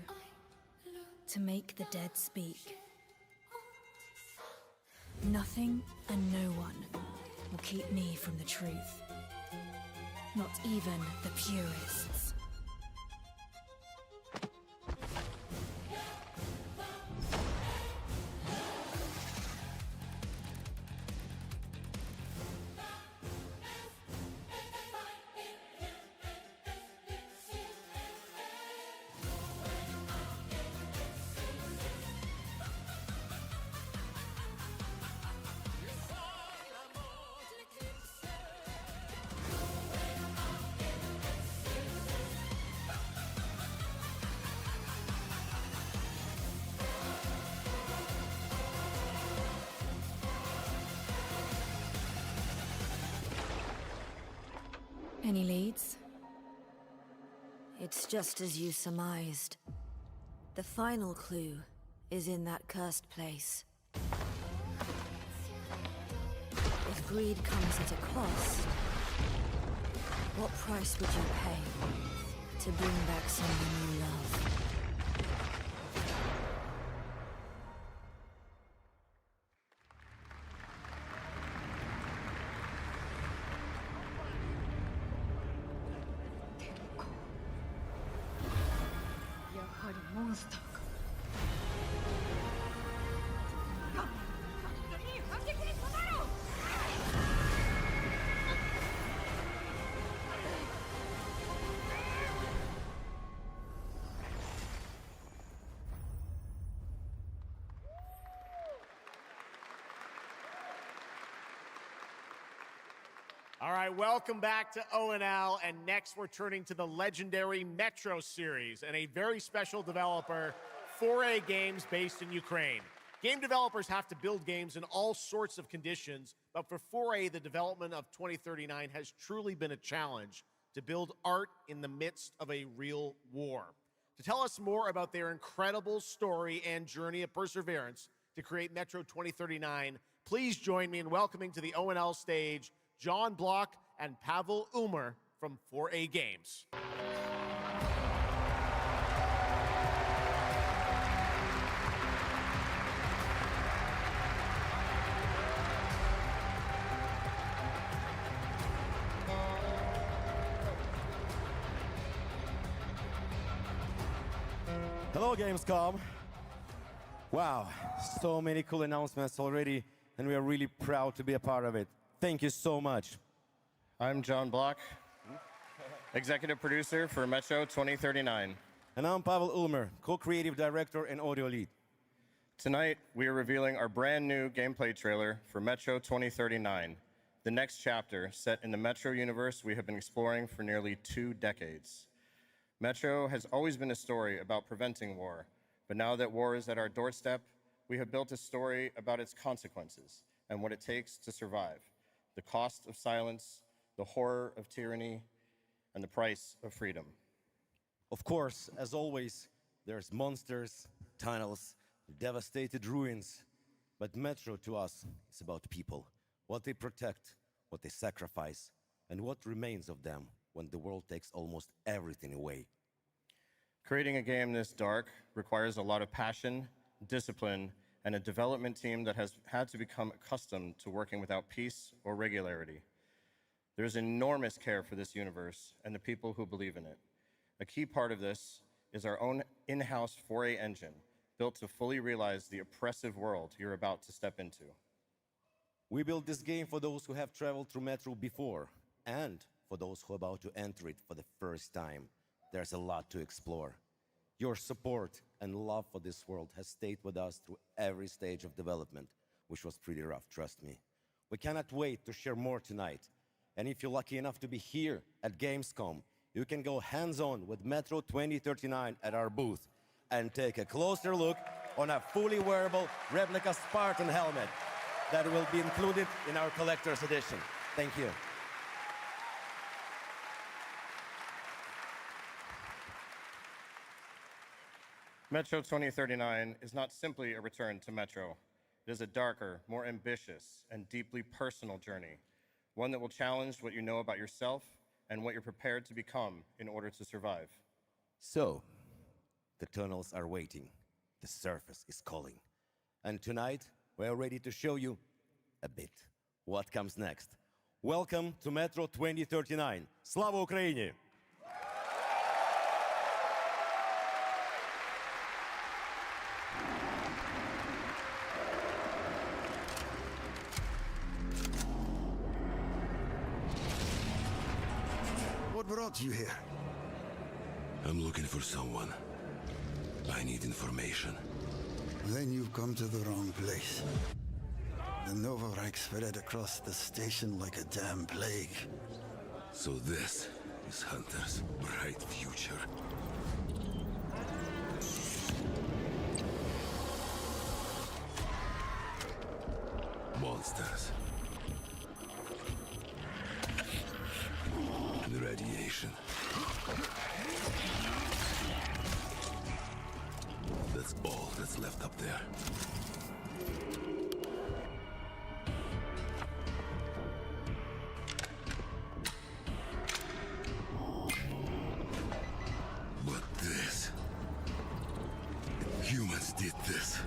to make the dead speak. Nothing and no one will keep me from the truth. Not even the purists. Any leads? It's just as you surmised. The final clue is in that cursed place. If greed comes at a cost, what price would you pay to bring back someone you love? All right, welcome back to ONL, and next we're turning to the legendary Metro series and a very special developer, 4A Games, based in Ukraine. Game developers have to build games in all sorts of conditions, but for 4A, the development of 2039 has truly been a challenge to build art in the midst of a real war. To tell us more about their incredible story and journey of perseverance to create Metro 2039, please join me in welcoming to the ONL stage John Block and Pavel Umer from 4A Games. Hello, Gamescom. Wow, so many cool announcements already, and we are really proud to be a part of it. Thank you so much. I'm John Block, executive producer for Metro 2039. And I'm Pavel Ulmer, co-creative director and audio lead. Tonight, we are revealing our brand new gameplay trailer for Metro 2039, the next chapter set in the Metro universe we have been exploring for nearly 2 decades. Metro has always been a story about preventing war, but now that war is at our doorstep, we have built a story about its consequences and what it takes to survive. The cost of silence, the horror of tyranny, and the price of freedom. Of course, as always, there's monsters, tunnels, devastated ruins. But Metro to us is about people, what they protect, what they sacrifice, and what remains of them when the world takes almost everything away. Creating a game this dark requires a lot of passion, discipline, and a development team that has had to become accustomed to working without peace or regularity. There's enormous care for this universe and the people who believe in it. A key part of this is our own in-house 4A engine, built to fully realize the oppressive world you're about to step into. We built this game for those who have traveled through Metro before, and for those who are about to enter it for the first time. There's a lot to explore. Your support and love for this world has stayed with us through every stage of development, which was pretty rough, trust me. We cannot wait to share more tonight. And if you're lucky enough to be here at Gamescom, you can go hands-on with Metro 2039 at our booth and take a closer look on a fully wearable replica Spartan helmet that will be included in our collector's edition. Thank you. Metro 2039 is not simply a return to Metro. It is a darker, more ambitious, and deeply personal journey, one that will challenge what you know about yourself and what you're prepared to become in order to survive. So, the tunnels are waiting. The surface is calling. And tonight, we're ready to show you a bit what comes next. Welcome to Metro 2039. Slava Ukraini! What brought you here? I'm looking for someone. I need information. Then you've come to the wrong place. The Nova Reich spread across the station like a damn plague. So this is Hunter's bright future. Monsters. The radiation. That's all that's left up there. But this... humans did this.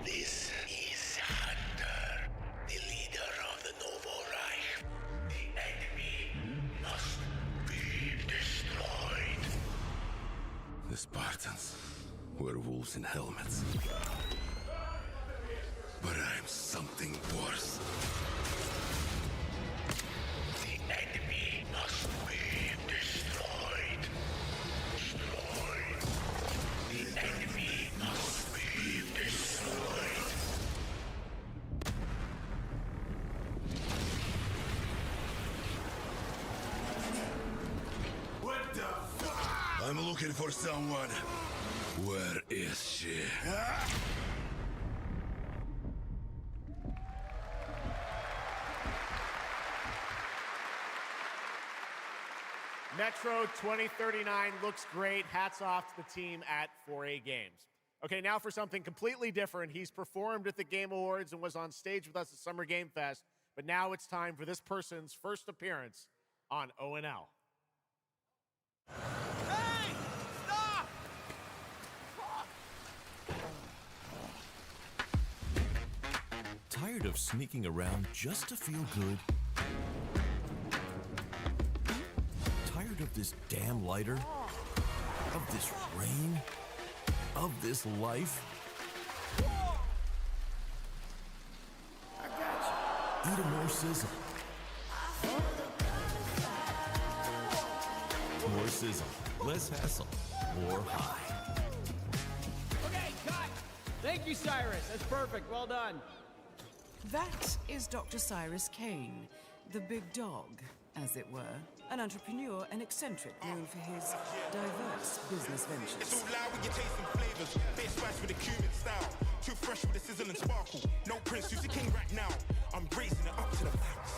This is Hunter, the leader of the Novo Reich. The enemy must be destroyed. The Spartans were wolves in helmets. But I'm something worse. The enemy must be destroyed. Destroyed. The enemy must be destroyed. What the fuck? I'm looking for someone. Where is she? Metro 2039 looks great. Hats off to the team at 4A Games. Okay, now for something completely different. He's performed at the Game Awards and was on stage with us at Summer Game Fest, but now it's time for this person's first appearance on ONL. Hey! Stop! Tired of sneaking around just to feel good? Tired of this damn lighter? Of this rain? Of this life? Eat a more sizzle. More sizzle, less hassle, more high. Okay, cut! Thank you, Cyrus. That's perfect. Well done. That is Dr. Cyrus Kane, the big dog, as it were. An entrepreneur and eccentric known for his diverse business ventures. It's all loud when you're tasting flavors. Face rice with a cumin style. Too fresh with a sizzle and sparkle. No prince, who's the king right now? I'm raising it up to the max.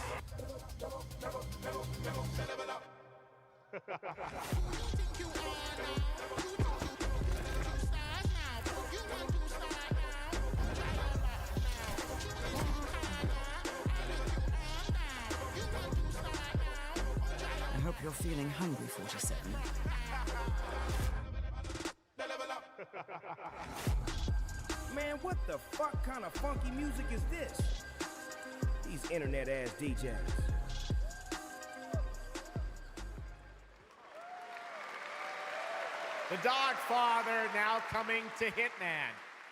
I hope you're feeling hungry, 47. Man, what the fuck kind of funky music is this? These internet-ass DJs. The Dogfather now coming to Hitman.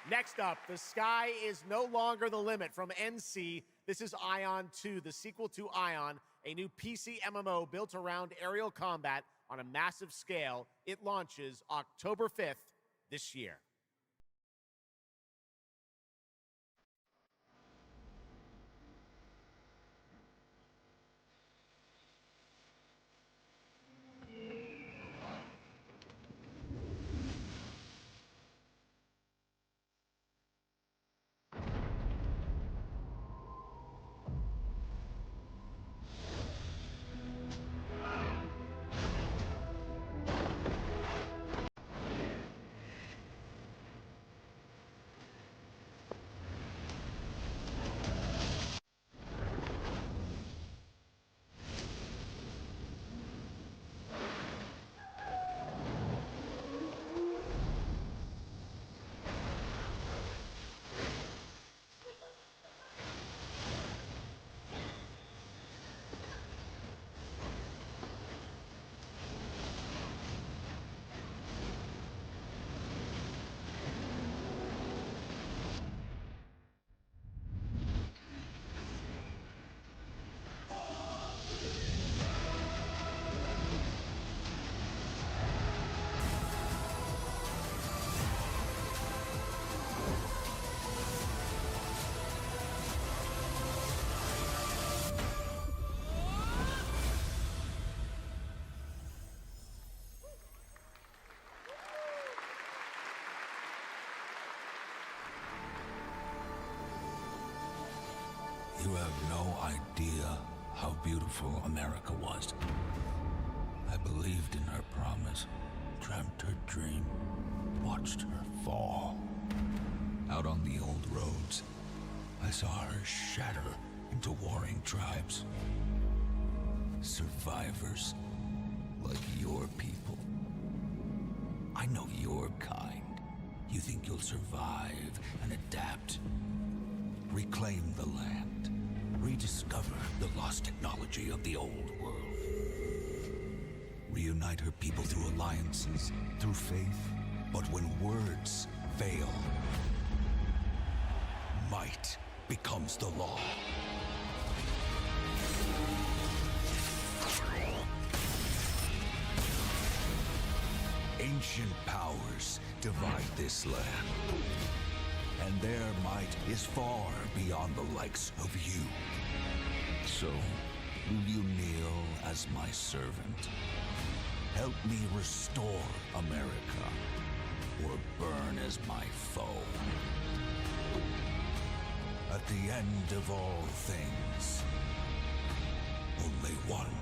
Next up, the sky is no longer the limit from NC. This is Ion 2, the sequel to Ion, a new PC MMO built around aerial combat on a massive scale. It launches October 5th this year. have no idea how beautiful America was. I believed in her promise, dreamt her dream, watched her fall. Out on the old roads, I saw her shatter into warring tribes. Survivors like your people. I know your kind. You think you'll survive and adapt. Reclaim the land. Rediscover the lost technology of the old world. Reunite her people through alliances, through faith. But when words fail, might becomes the law. Ancient powers divide this land, and their might is far beyond the likes of you. So, will you kneel as my servant? Help me restore America, or burn as my foe. At the end of all things, only one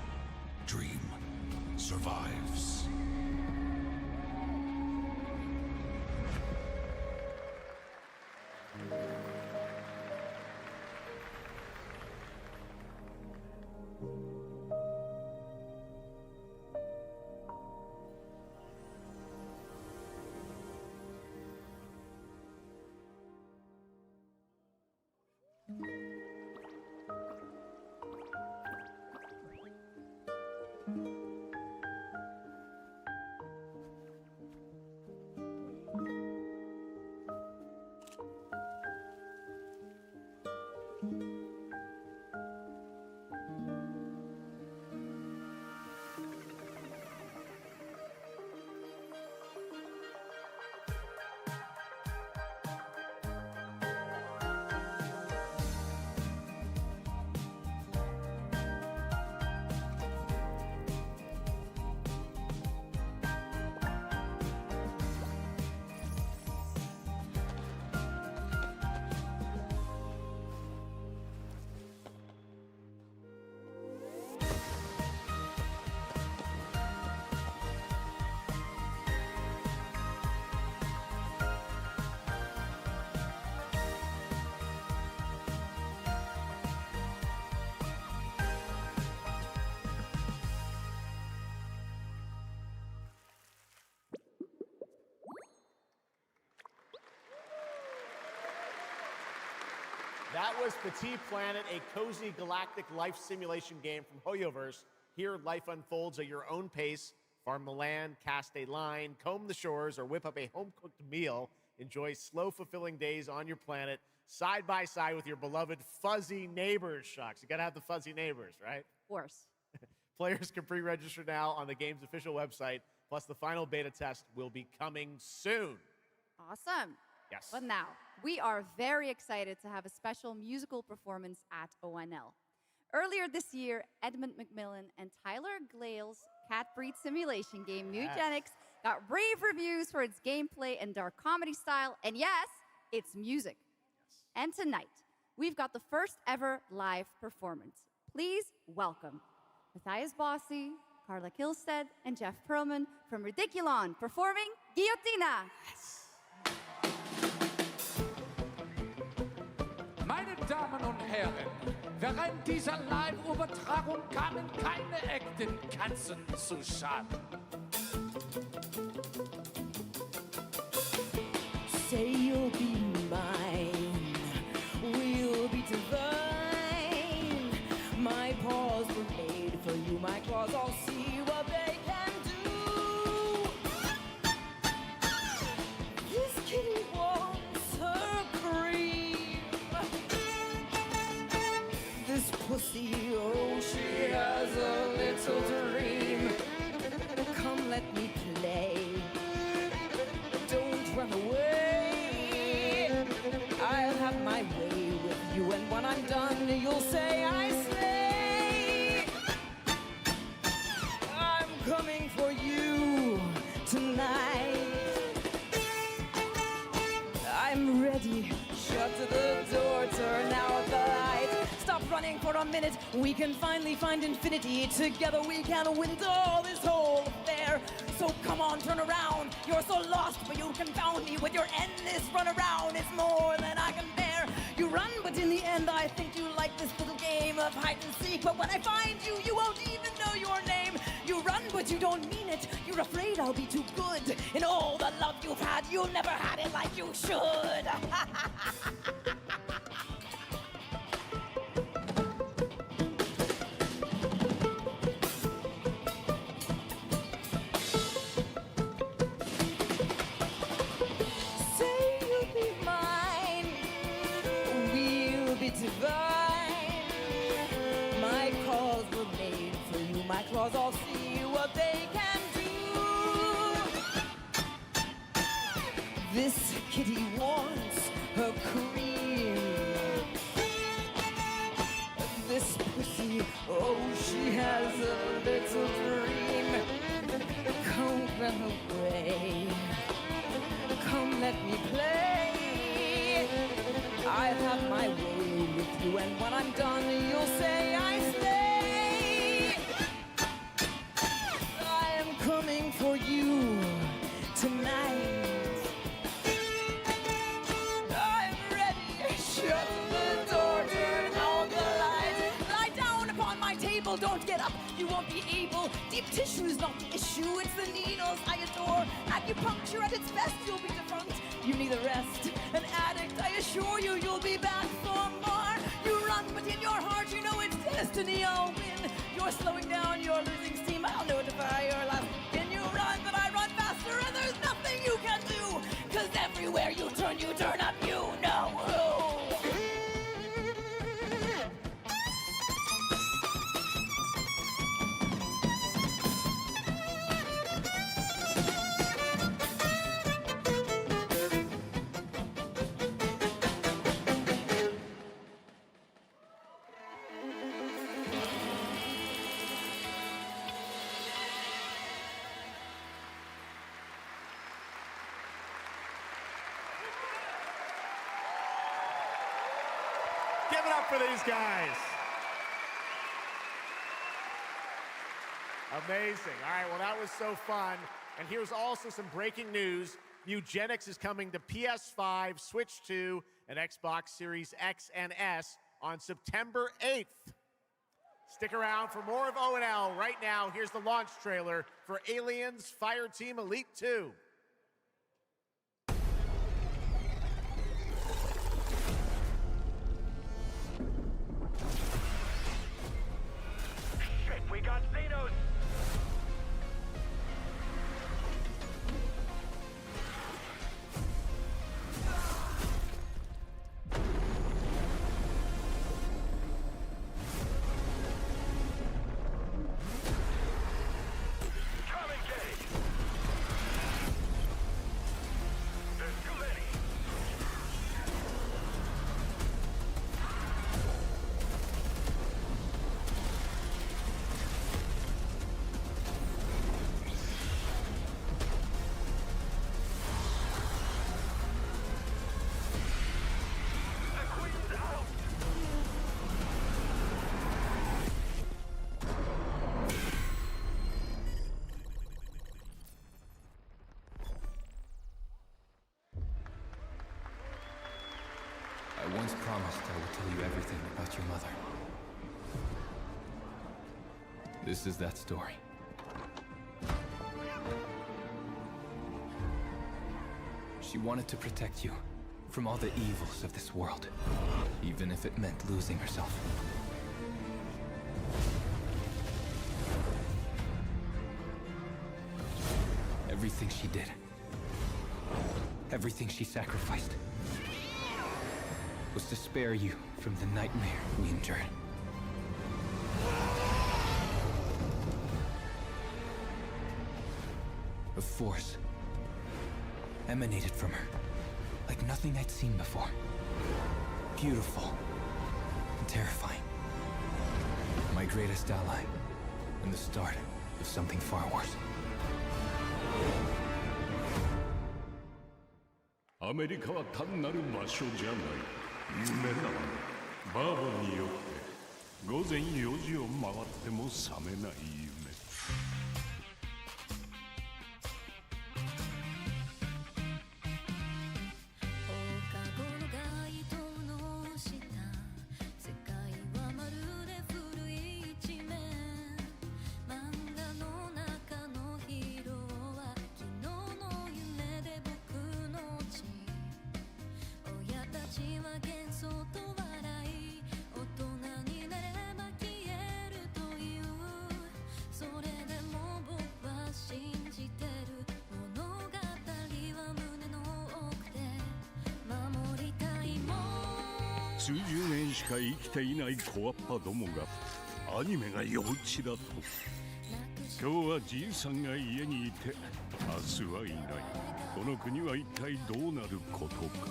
dream survives. That was Petit Planet, a cozy galactic life simulation game from HoYoverse. Here, life unfolds at your own pace. Farm the land, cast a line, comb the shores, or whip up a home-cooked meal. Enjoy slow, fulfilling days on your planet, side by side with your beloved fuzzy neighbors, Sjokz. You gotta have the fuzzy neighbors, right? Of course. Players can pre-register now on the game's official website, plus the final beta test will be coming soon. Awesome. Yes. But now, we are very excited to have a special musical performance at ONL. Earlier this year, Edmund McMillan and Tyler Glale's cat breed simulation game, Mutagenics, got rave reviews for its gameplay and dark comedy style, and yes, its music. Yes. And tonight, we've got the first ever live performance. Please welcome Matthias Bossi, Carla Kilstead, and Jeff Perlman from Ridiculon performing Guillotina. Yes. Meine Damen und Herren, während dieser Live-Übertragung kamen keine echten Katzen zu Schaden. Say you'll be mine, we'll be divine. My paws were made for you, my claws all see what they can do. This kitty wants her cream. This pussy, oh, she has a little dream. Come, let me play. Don't run away. I'll have my way with you, and when I'm done, you'll say I slay. I'm coming for you tonight. I'm ready. Shut the door, turn out the light. Stop minute. We can finally find infinity. Together we can win it all, this whole affair. So come on, turn around. You're so lost, but you confound me with your endless run around. It's more than I can bear. You run, but in the end I think you like this little game of hide and seek. But when I find you, you won't even know your name. You run, but you don't mean it. You're afraid I'll be too good. In all the love you've had, you never had it like you should. Say you'll be mine. We'll be divine. My claws were made for you. My claws all see what they can do. This kitty wants her cream. This pussy, oh, she has a little dream. Come run away. Come let me play. I'll have my way with you, and when I'm done, you'll say I stay. I am coming for you tonight. I'm ready. Shut the door, turn on the light. Lie down upon my table, don't get up. You won't be able. Deep tissue's not the issue, it's the needles I adore. Acupuncture at its best, you'll be defunct. You need a rest. An addict, I assure you, you'll be back for more. You run, but in your heart, you know it's destiny. I'll win. You're slowing down, you're losing steam. I'll notify your last. Can you run, but I run faster, and there's nothing you can do. 'Cause everywhere you turn up, you know who. Give it up for these guys. Amazing. All right, well, that was so fun. And here's also some breaking news. Eugenics is coming to PS5, Switch 2, and Xbox Series X and S on September 8th. Stick around for more of O&L. Right now, here's the launch trailer for Aliens Fireteam Elite 2. Shit, we got Xenos! Come engage! There's too many! I once promised I would tell you everything about your mother. This is that story. She wanted to protect you from all the evils of this world, even if it meant losing herself. Everything she did, everything she sacrificed, was to spare you from the nightmare we endured. A force emanated from her, like nothing I'd seen before. Beautiful and terrifying. My greatest ally, and the start of something far worse. アメリカは単なる場所じゃない。夢なバーボンによって午前4時を回っても覚めない夢。数十年しか生きていない小アッパどもがアニメが幼稚だと。今日はじいさんが家にいて明日はいない。この国は一体どうなることか。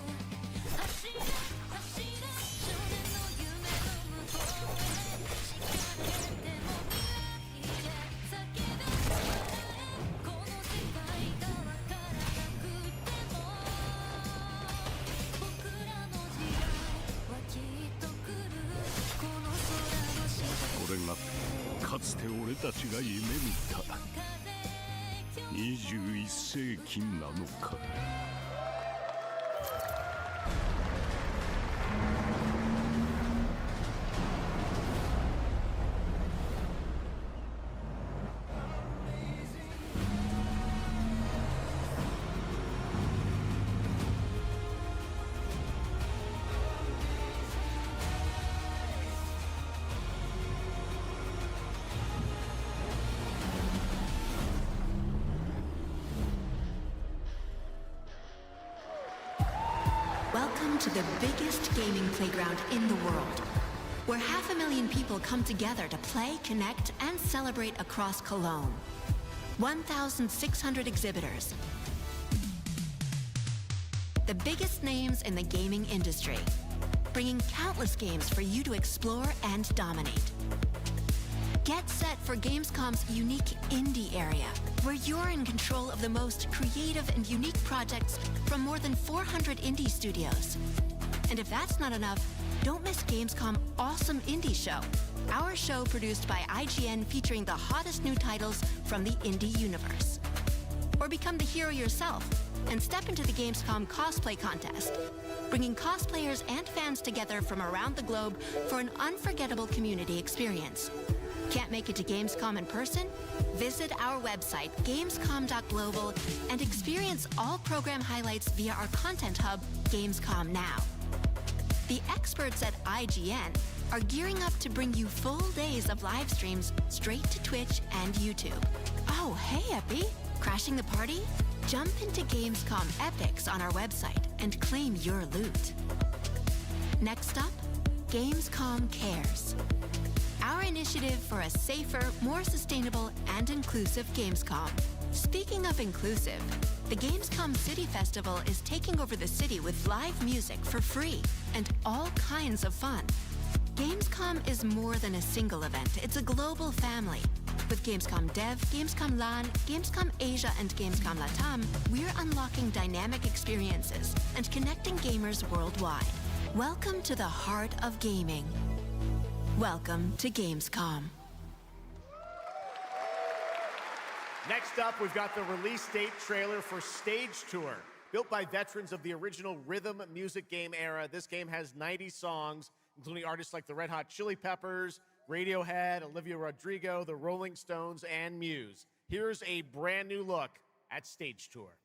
これがかつて俺たちが夢見た21世紀なのか。Welcome to the biggest gaming playground in the world, where 500,000 people come together to play, connect, and celebrate across Cologne. 1,600 exhibitors. The biggest names in the gaming industry, bringing countless games for you to explore and dominate. Get set for Gamescom's unique indie area, where you're in control of the most creative and unique projects from more than 400 indie studios. And if that's not enough, don't miss Gamescom Awesome Indie Show, our show produced by IGN featuring the hottest new titles from the indie universe. Or become the hero yourself and step into the Gamescom cosplay contest, bringing cosplayers and fans together from around the globe for an unforgettable community experience. Can't make it to Gamescom in person? Visit our website, gamescom.global, and experience all program highlights via our content hub, Gamescom Now. The experts at IGN are gearing up to bring you full days of live streams straight to Twitch and YouTube. Oh, hey, Epi! Crashing the party? Jump into Gamescom Epics on our website and claim your loot. Next up, Gamescom Cares, our initiative for a safer, more sustainable, and inclusive Gamescom. Speaking of inclusive, the Gamescom City Festival is taking over the city with live music for free and all kinds of fun. Gamescom is more than a single event, it's a global family. With Gamescom Dev, Gamescom LAN, Gamescom Asia, and Gamescom Latam, we're unlocking dynamic experiences and connecting gamers worldwide. Welcome to the heart of gaming. Welcome to Gamescom. Next up, we've got the release date trailer for Stage Tour. Built by veterans of the original rhythm music game era, this game has 90 songs, including artists like the Red Hot Chili Peppers, Radiohead, Olivia Rodrigo, the Rolling Stones, and Muse. Here's a brand new look at Stage Tour.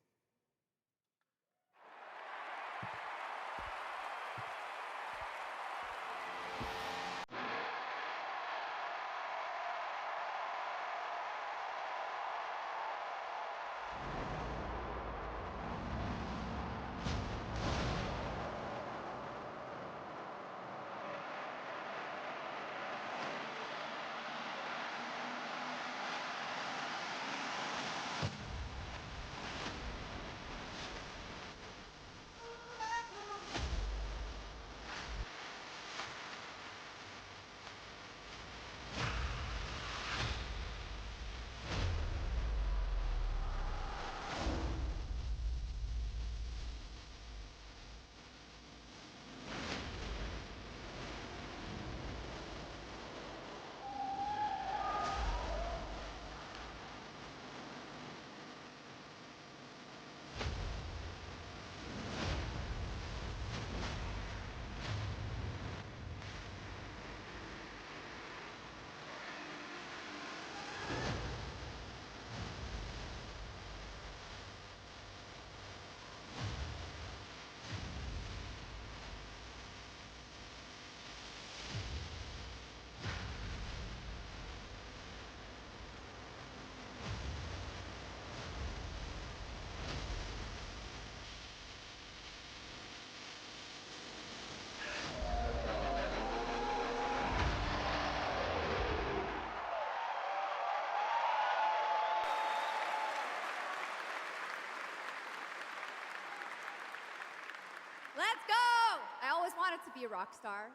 Let's go! I always wanted to be a rock star.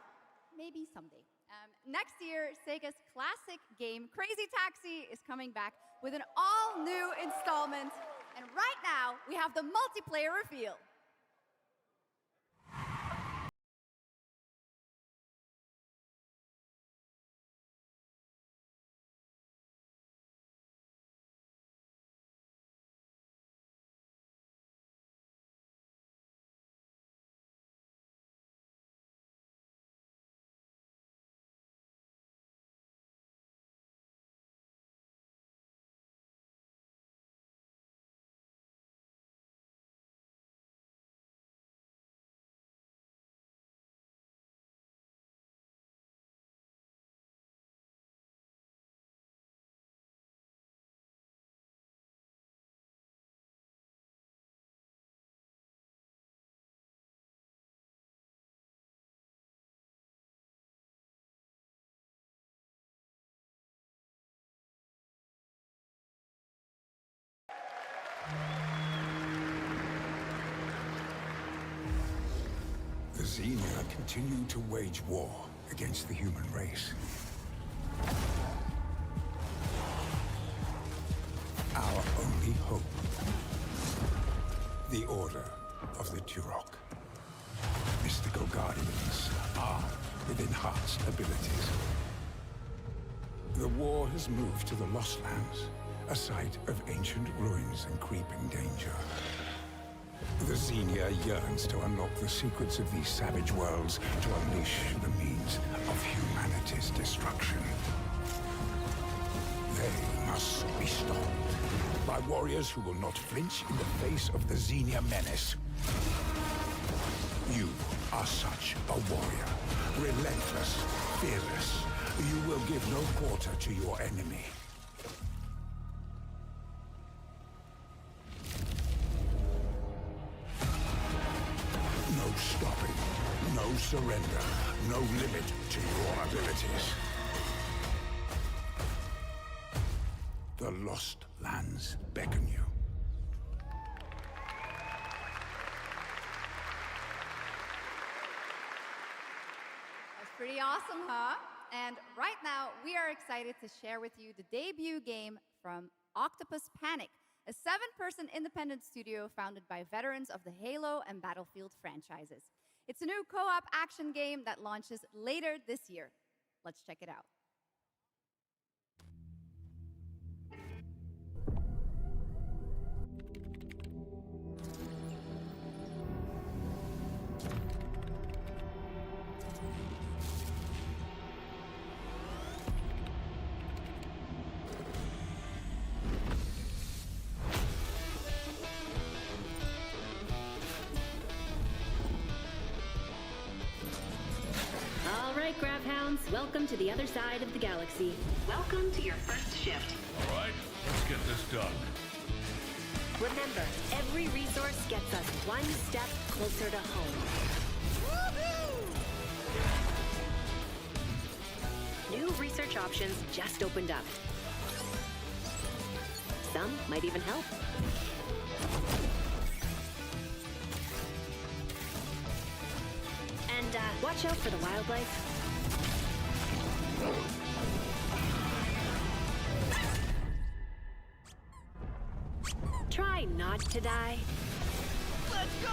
Maybe someday. Next year, Sega's classic game, Crazy Taxi, is coming back with an all-new installment. And right now, we have the multiplayer reveal. The Xenia continue to wage war against the human race. Our only hope, the Order of the Turok. Mystical guardians armed with enhanced abilities. The war has moved to the Lost Lands, a site of ancient ruins and creeping danger. The Xenia yearns to unlock the secrets of these savage worlds to unleash the means of humanity's destruction. They must be stopped by warriors who will not flinch in the face of the Xenia menace. You are such a warrior, relentless, fearless. You will give no quarter to your enemy. No stopping, no surrender, no limit to your abilities. The Lost Lands beckon you. That's pretty awesome, huh? And right now, we are excited to share with you the debut game from Octopus Panic, a 7-person independent studio founded by veterans of the Halo and Battlefield franchises. It's a new co-op action game that launches later this year. Let's check it out. All right, Grab Hounds, welcome to the other side of the galaxy. Welcome to your first shift. All right, let's get this done. Remember, every resource gets us one step closer to home. New research options just opened up. Some might even help. And watch out for the wildlife. Try not to die. Let's go!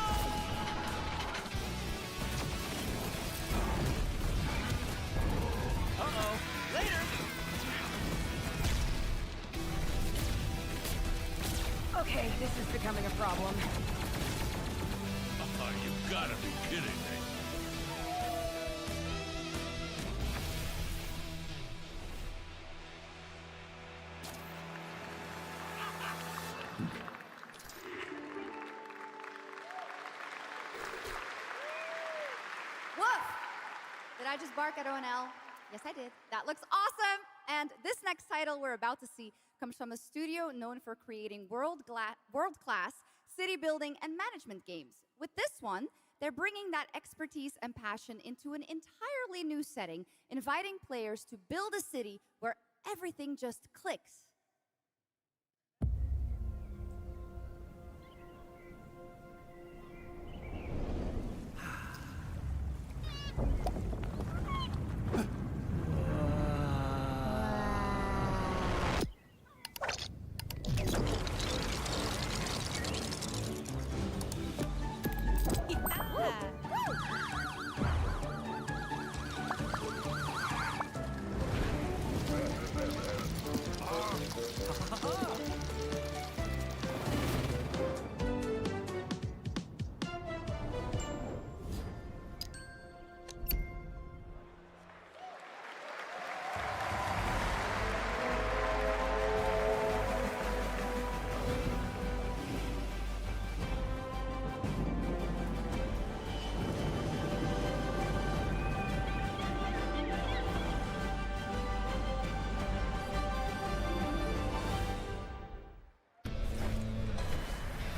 Uh-oh. Later! Okay, this is becoming a problem. You gotta be kidding me. Woof! Did I just bark at ONL? Yes, I did. That looks awesome! And this next title we're about to see comes from a studio known for creating world-class city building and management games. With this one, they're bringing that expertise and passion into an entirely new setting, inviting players to build a city where everything just clicks.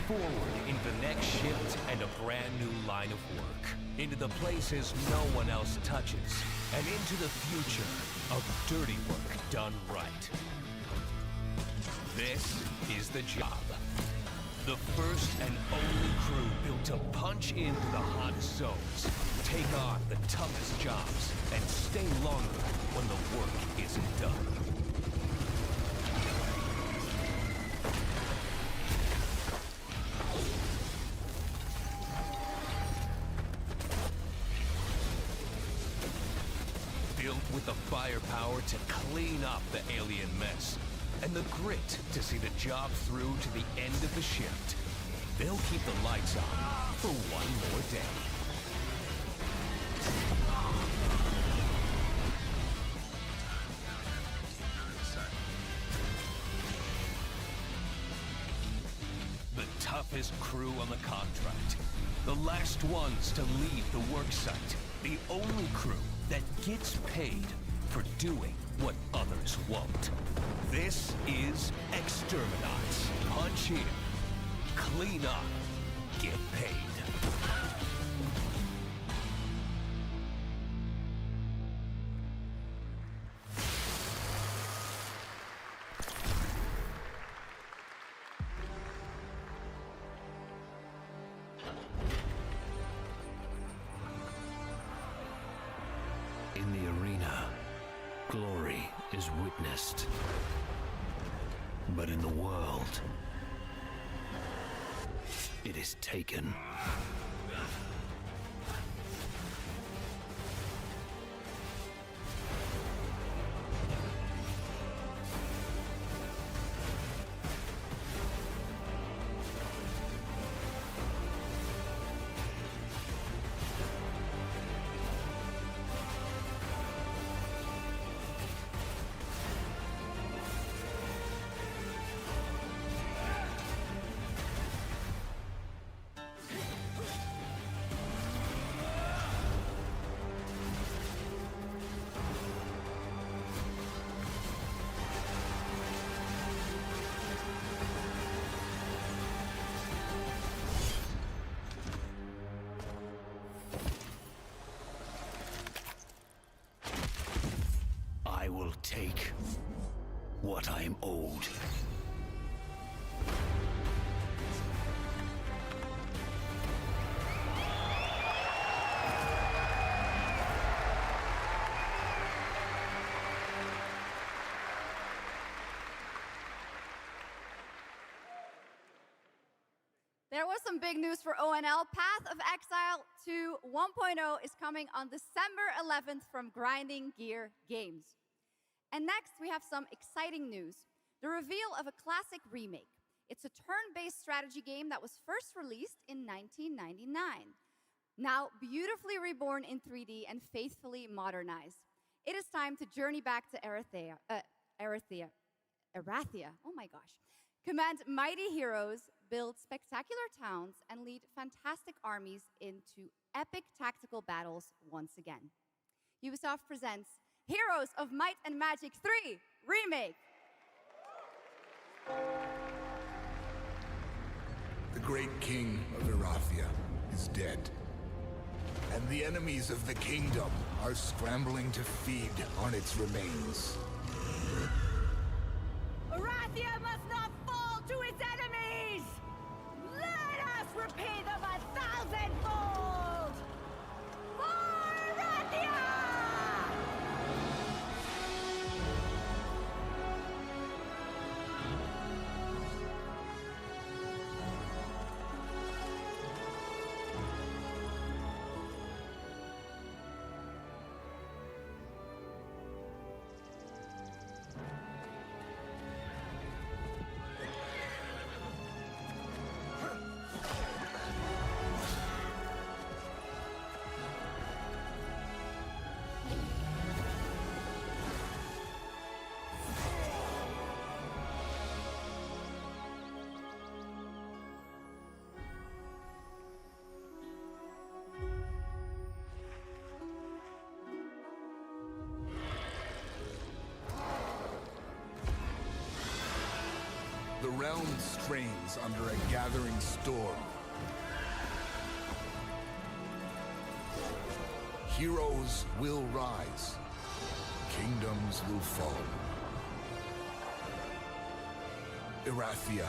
forward into the next shift and a brand new line of work. Into the places no one else touches. And into the future of dirty work done right. This is the job. The first and only crew built to punch into the hottest zones, take on the toughest jobs, and stay longer when the work isn't done. Built with the firepower to clean up the alien mess, and the grit to see the job through to the end of the shift. They'll keep the lights on for one more day. The toughest crew on the contract. The last ones to leave the work site. The only crew that gets paid for doing what others won't. This is Exterminats. Punch in, clean up, get paid. In the arena, glory is witnessed. But in the world, it is taken. I will take what I am owed. There was some big news for ONL. Path of Exile 2 1.0 is coming on December 11th from Grinding Gear Games. And next, we have some exciting news. The reveal of a classic remake. It's a turn-based strategy game that was first released in 1999. Now beautifully reborn in 3D and faithfully modernized. It is time to journey back to Erathia. Oh my gosh. Command mighty heroes, build spectacular towns, and lead fantastic armies into epic tactical battles once again. Ubisoft presents Heroes of Might and Magic 3 Remake. The great king of Erathia is dead, and the enemies of the kingdom are scrambling to feed on its remains. Erathia must not fall to its enemies! Let us repay them 1,000-fold! For Erathia! trains under a gathering storm. Heroes will rise. Kingdoms will fall. Erathia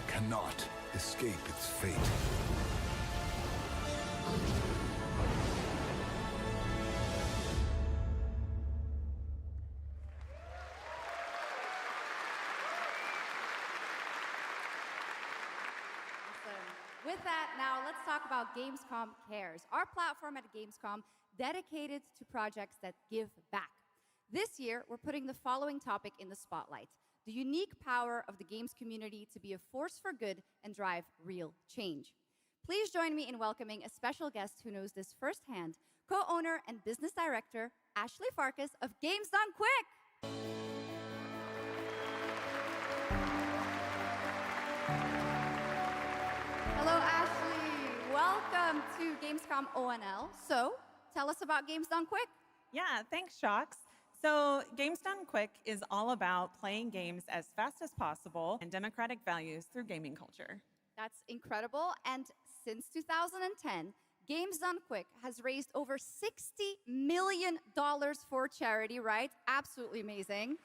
cannot escape its fate. With that, now let's talk about Gamescom Cares, our platform at Gamescom dedicated to projects that give back. This year, we're putting the following topic in the spotlight: the unique power of the games community to be a force for good and drive real change. Please join me in welcoming a special guest who knows this firsthand, co-owner and business director, Ashley Farkas of Games Done Quick. Hello, Ashley. Welcome to Gamescom ONL. So, tell us about Games Done Quick. Yeah, thanks, Sjokz. So, Games Done Quick is all about playing games as fast as possible and democratic values through gaming culture. That's incredible. And since 2010, Games Done Quick has raised over $60 million for charity, right? Absolutely amazing.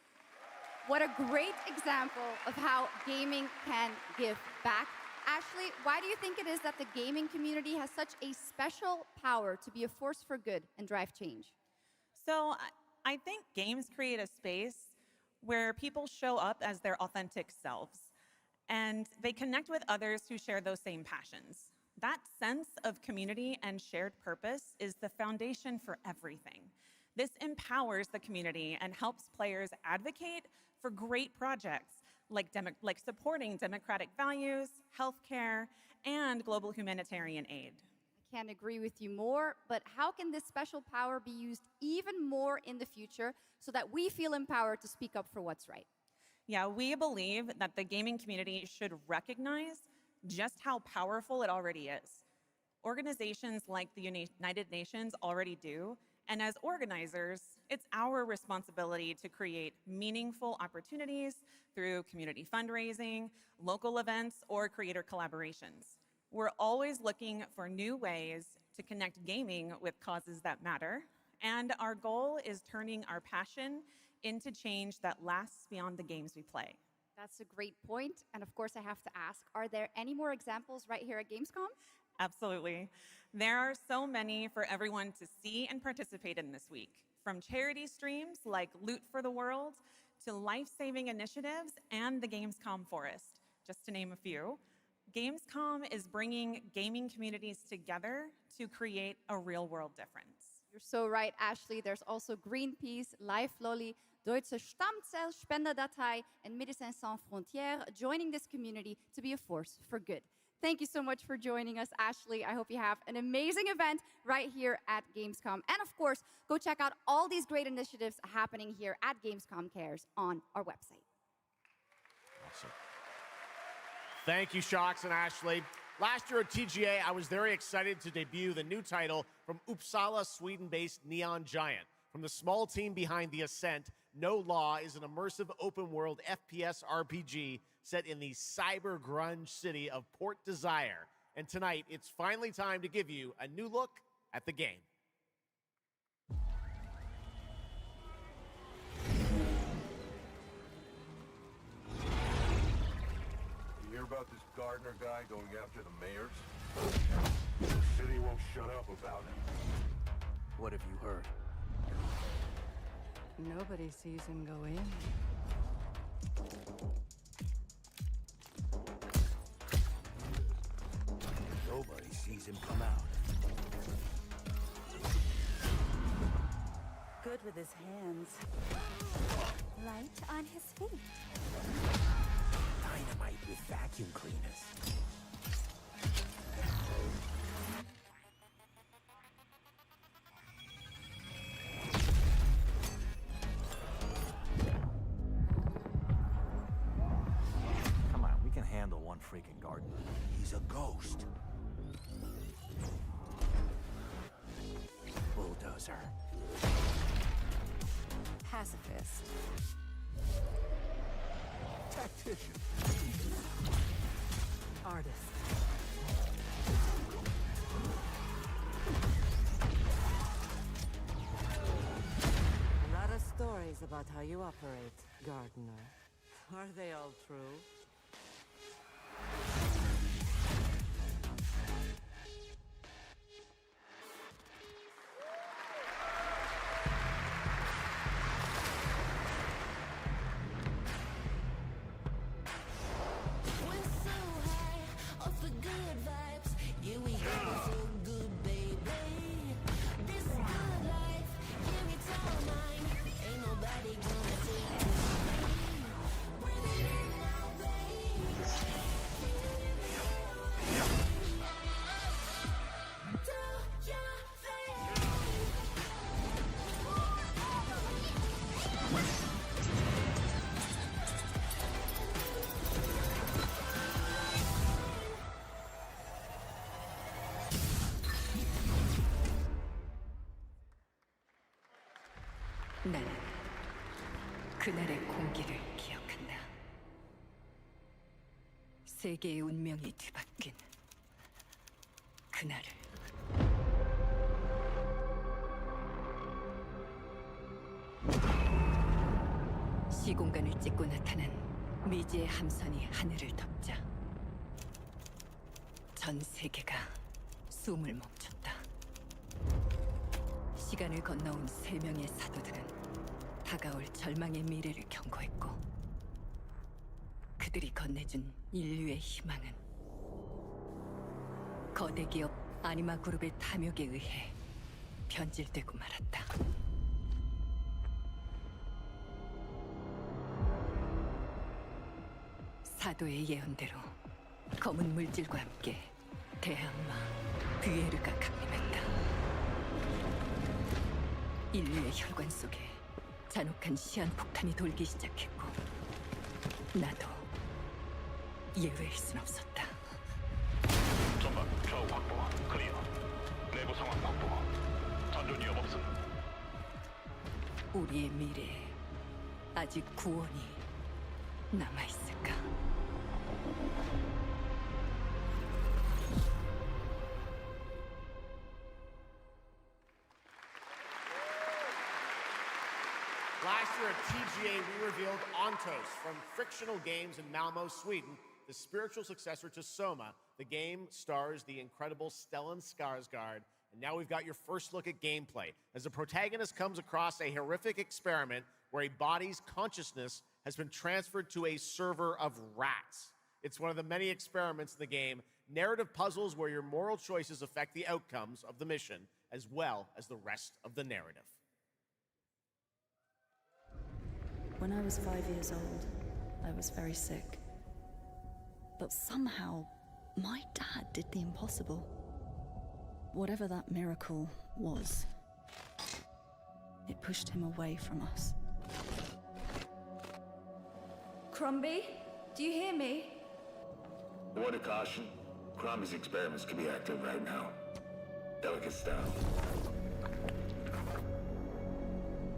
What a great example of how gaming can give back. Ashley, why do you think it is that the gaming community has such a special power to be a force for good and drive change? So, I think games create a space where people show up as their authentic selves, and they connect with others who share those same passions. That sense of community and shared purpose is the foundation for everything. This empowers the community and helps players advocate for great projects like supporting democratic values, healthcare, and global humanitarian aid. I can't agree with you more, but how can this special power be used even more in the future so that we feel empowered to speak up for what's right? Yeah, we believe that the gaming community should recognize just how powerful it already is. Organizations like the United Nations already do, and as organizers, it's our responsibility to create meaningful opportunities through community fundraising, local events, or creator collaborations. We're always looking for new ways to connect gaming with causes that matter, and our goal is turning our passion into change that lasts beyond the games we play. That's a great point. And of course, I have to ask, are there any more examples right here at Gamescom? Absolutely. There are so many for everyone to see and participate in this week, from charity streams like Loot for the World to life-saving initiatives and the Gamescom Forest, just to name a few. Gamescom is bringing gaming communities together to create a real-world difference. You're so right, Ashley. There's also Greenpeace, Life Lolly, Deutsche Stammzellspenderdatei, and Médecins Sans Frontières joining this community to be a force for good. Thank you so much for joining us, Ashley. I hope you have an amazing event right here at Gamescom. And of course, go check out all these great initiatives happening here at Gamescom Cares on our website. Awesome. Thank you, Sjokz and Ashley. Last year at TGA, I was very excited to debut the new title from Uppsala, Sweden-based Neon Giant. From the small team behind The Ascent, No Law is an immersive open-world FPS RPG set in the cyber grunge city of Port Desire. And tonight, it's finally time to give you a new look at the game. You hear about this Gardner guy going after the mayors? The city won't shut up about it. What have you heard? Nobody sees him go in. Nobody sees him come out. Good with his hands. Light on his feet. Dynamite with vacuum cleaners. Come on, we can handle one freaking gardener. He's a ghost. Bulldozer. Pacifist. Tactician. hardest. A lot of stories about how you operate, Gardener. Are they all true? 나는 그날의 공기를 기억한다. 세계의 운명이 뒤바뀐 그날을. 시공간을 찍고 나타난 미지의 함선이 하늘을 덮자 전 세계가 숨을 멈췄다. 시간을 건너온 3명의 사도들은 다가올 절망의 미래를 경고했고, 그들이 건네준 인류의 희망은 거대 기업 아니마 그룹의 탐욕에 의해 변질되고 말았다. 사도의 예언대로 검은 물질과 함께 대항마 뷰에르가 강림했다. 인류의 혈관 속에 잔혹한 시한폭탄이 돌기 시작했고, 나도 예외일 순 없었다. 전방 좌우 확보 클리어. 내부 상황 확보. 전전 위협 없음. 우리의 미래에 아직 구원이 남아있을까? Last year at TGA, we revealed Ontos from Frictional Games in Malmo, Sweden, the spiritual successor to Soma. The game stars the incredible Stellan Skarsgård, and now we've got your first look at gameplay, as the protagonist comes across a horrific experiment where a body's consciousness has been transferred to a server of rats. It's one of the many experiments in the game, narrative puzzles where your moral choices affect the outcomes of the mission, as well as the rest of the narrative. When I was 5 years old, I was very sick. But somehow, my dad did the impossible. Whatever that miracle was, it pushed him away from us. Crumby, do you hear me? Word of caution. Crombie's experiments can be active right now. Delicate style.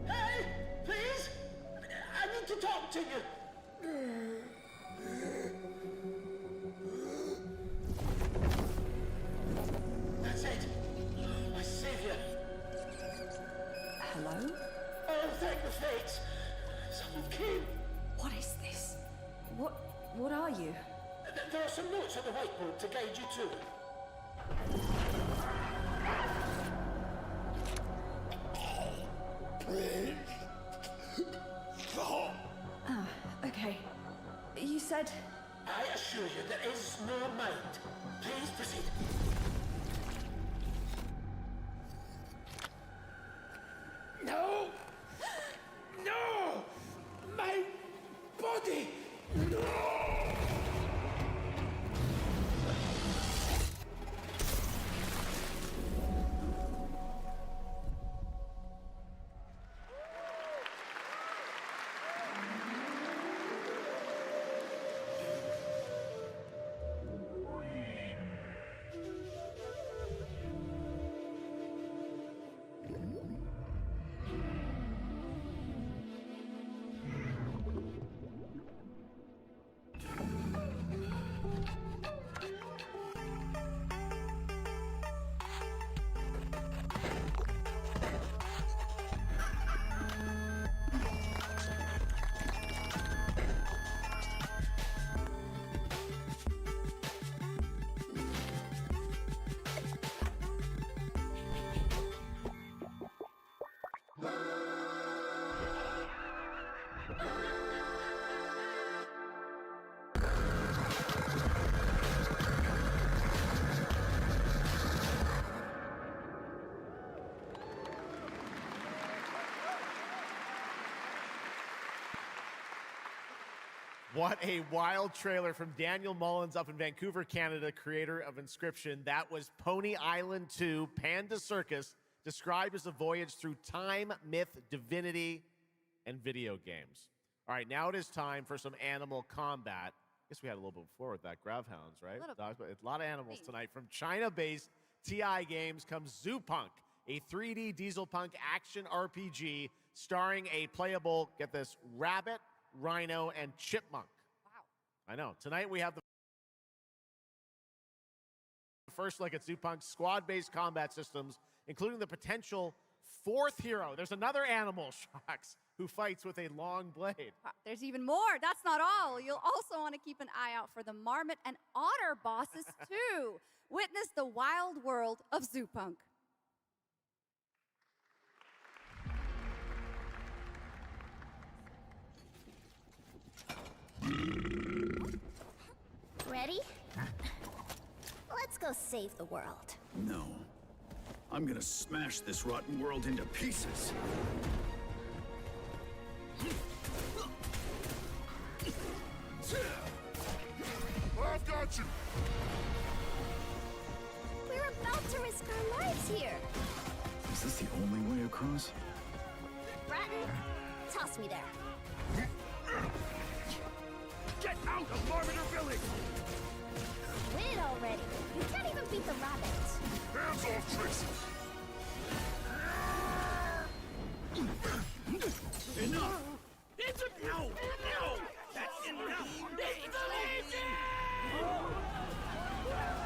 Hey, please! I need to talk to you. That's it. My savior. Hello? Oh, thank the fates. Someone came. What is this? What are you? There are some notes on the whiteboard to guide you to it. Ah, okay. You said... I assure you there is no mind. Please proceed. No! No! My body! No! What a wild trailer from Daniel Mullins up in Vancouver, Canada, creator of Inscription. That was Pony Island 2, Panda Circus, described as a voyage through time, myth, divinity, and video games. All right, now it is time for some animal combat. I guess we had a little bit before with that Gravhounds, right? A lot of animals tonight. From China-based TI Games comes Zoopunk, a 3D diesel punk action RPG starring a playable, get this, rabbit, rhino, and chipmunk. Wow. I know. Tonight we have the first look at Zoopunk's squad-based combat systems, including the potential fourth hero. There's another animal, Sjokz, who fights with a long blade. There's even more. That's not all. You'll also want to keep an eye out for the marmot and otter bosses too. Witness the wild world of Zoopunk. Ready? Let's go save the world. No. I'm gonna smash this rotten world into pieces. I've got you! We're about to risk our lives here. Is this the only way across? Bratton, toss me there. Get out of Marmiter Village! Quit already. You can't even beat the rabbits. Hands off, Trixie! Enough! It's a no! No! That's enough! It's lazy!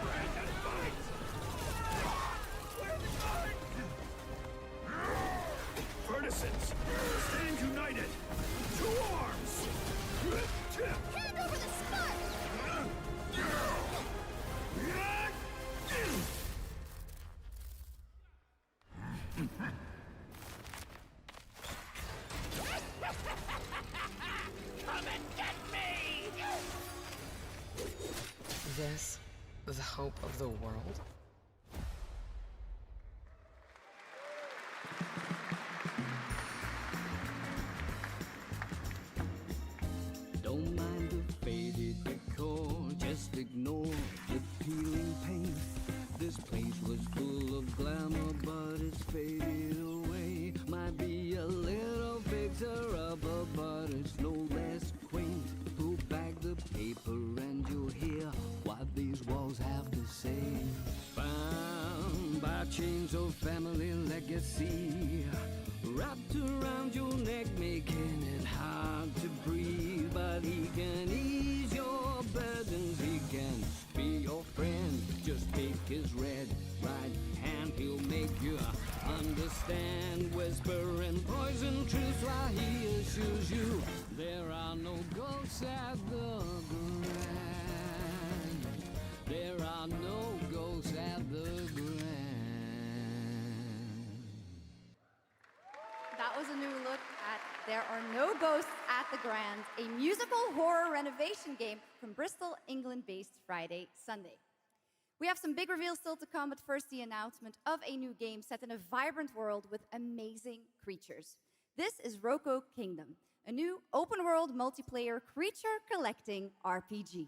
Brandon, fight! Where's the fight? Furnaces, stand united! Two arms! Hand over the spark! Come and get me! This, the hope of the world? Don't mind the faded decor, just ignore the peeling paint. This place was full of glamour, but it's faded away. Might be a little fixer-upper, but it's no less quaint. Pull back the paper and you'll hear what these walls have to say. Bound by chains of family legacy, wrapped around your neck, making it hard to breathe. But he can ease your burdens, he can be your friend. Just take his red right hand, he'll make you understand. Whisper and poison truth while he assures you there are no ghosts at the Grand. There are no ghosts at the Grand. That was a new look at There Are No Ghosts at the Grand, a musical horror renovation game from Bristol, England-based Friday Sunday. We have some big reveals still to come, but first the announcement of a new game set in a vibrant world with amazing creatures. This is Roko Kingdom, a new open-world multiplayer creature collecting RPG.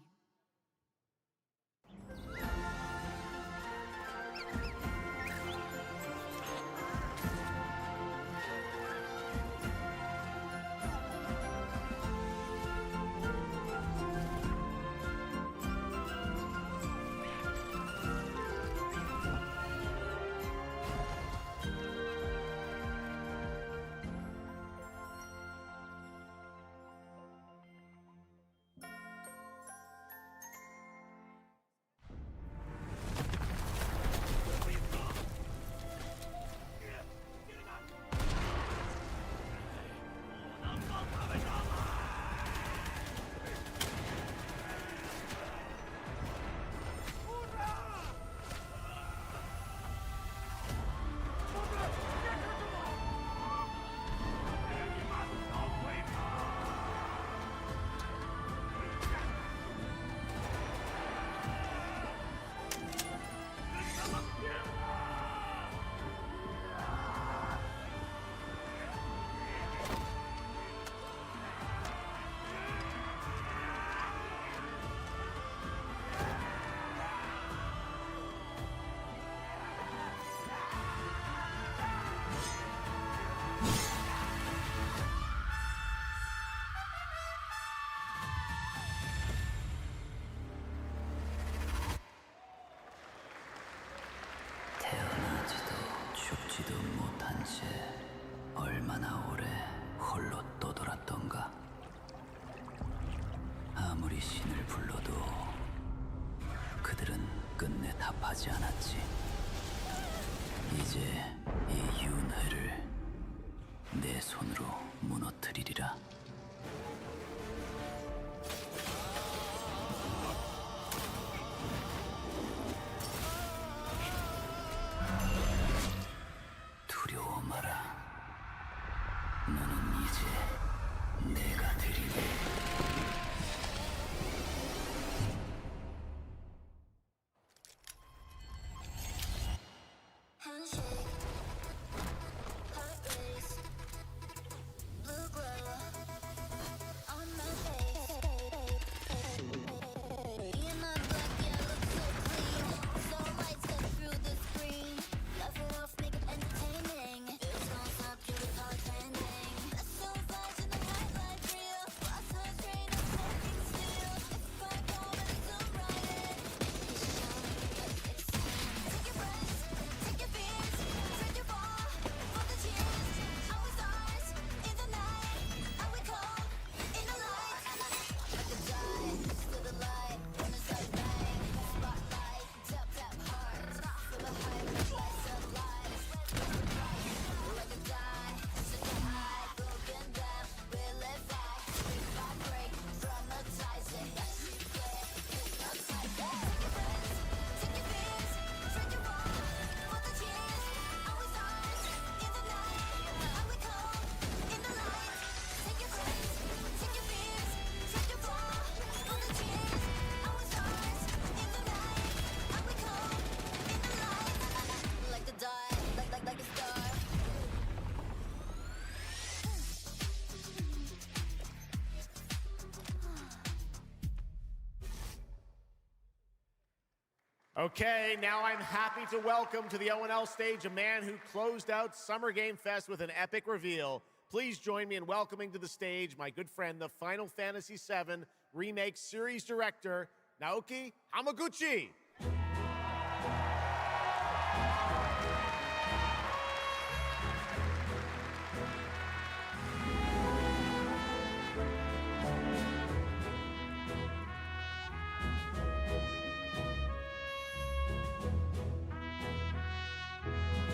알지도 못한 채 얼마나 오래 홀로 떠돌았던가. 아무리 신을 불러도 그들은 끝내 답하지 않았지. 이제 이 윤회를 내 손으로 무너뜨리리라. 두려워 마라. 너는 이제 내가 되리니. Okay, now I'm happy to welcome to the O&L stage a man who closed out Summer Game Fest with an epic reveal. Please join me in welcoming to the stage my good friend, the Final Fantasy VII Remake Series Director, Naoki Hamaguchi.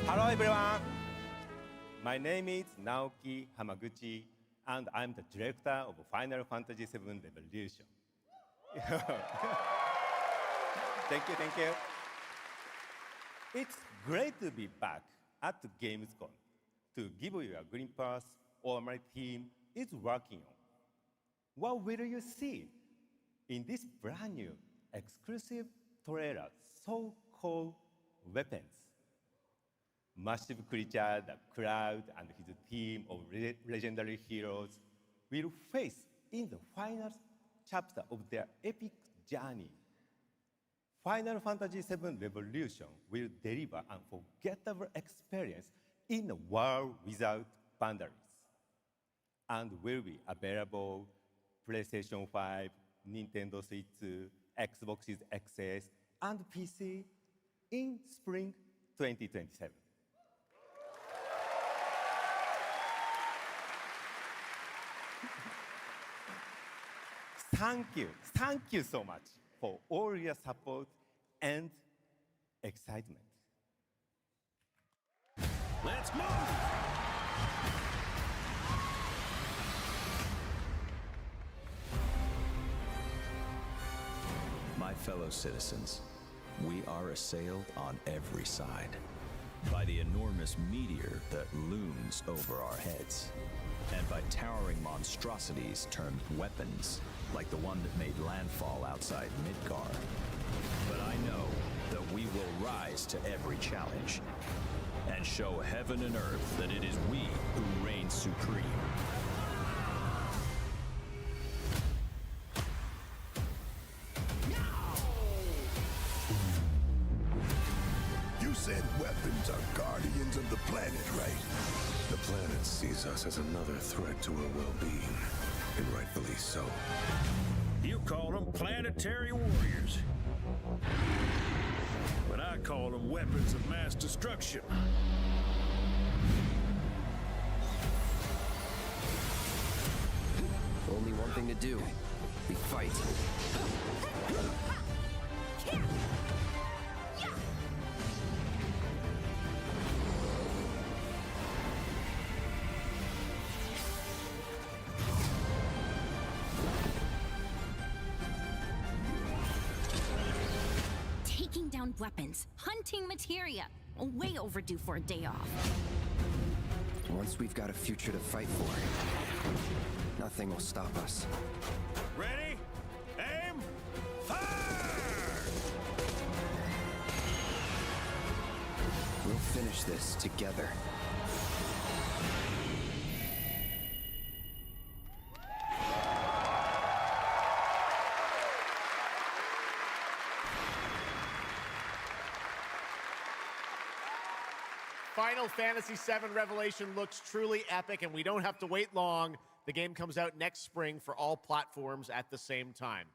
Hello everyone, my name is Naoki Hamaguchi and I'm the director of Final Fantasy VII Revolution. Thank you. It's great to be back at the gamescom to give you a glimpse of what my team is working on. What will you see in this brand new exclusive trailer so-called Weapons? Massive creature, the Cloud, and his team of legendary heroes will face in the final chapter of their epic journey. Final Fantasy VII Revolution will deliver an unforgettable experience in a world without boundaries, and will be available PlayStation 5, Nintendo Switch 2, Xbox XS, and PC in spring 2027. Thank you so much for all your support and excitement. Let's move! My fellow citizens, we are assailed on every side by the enormous meteor that looms over our heads, and by towering monstrosities termed weapons, like the one that made landfall outside Midgar. But I know that we will rise to every challenge and show heaven and earth that it is we who reign supreme. You said weapons are guardians of the planet, right? The planet sees us as another threat to her well-being, and rightfully so. You call them planetary warriors. But I call them weapons of mass destruction. one thing to do. We fight. Taking down weapons, hunting materia. Way overdue for a day off. Once we've got a future to fight for, nothing will stop us. Ready? Aim! Fire! We'll finish this together. Final Fantasy VII Revelation looks truly epic, and we don't have to wait long. The game comes out next spring for all platforms at the same time.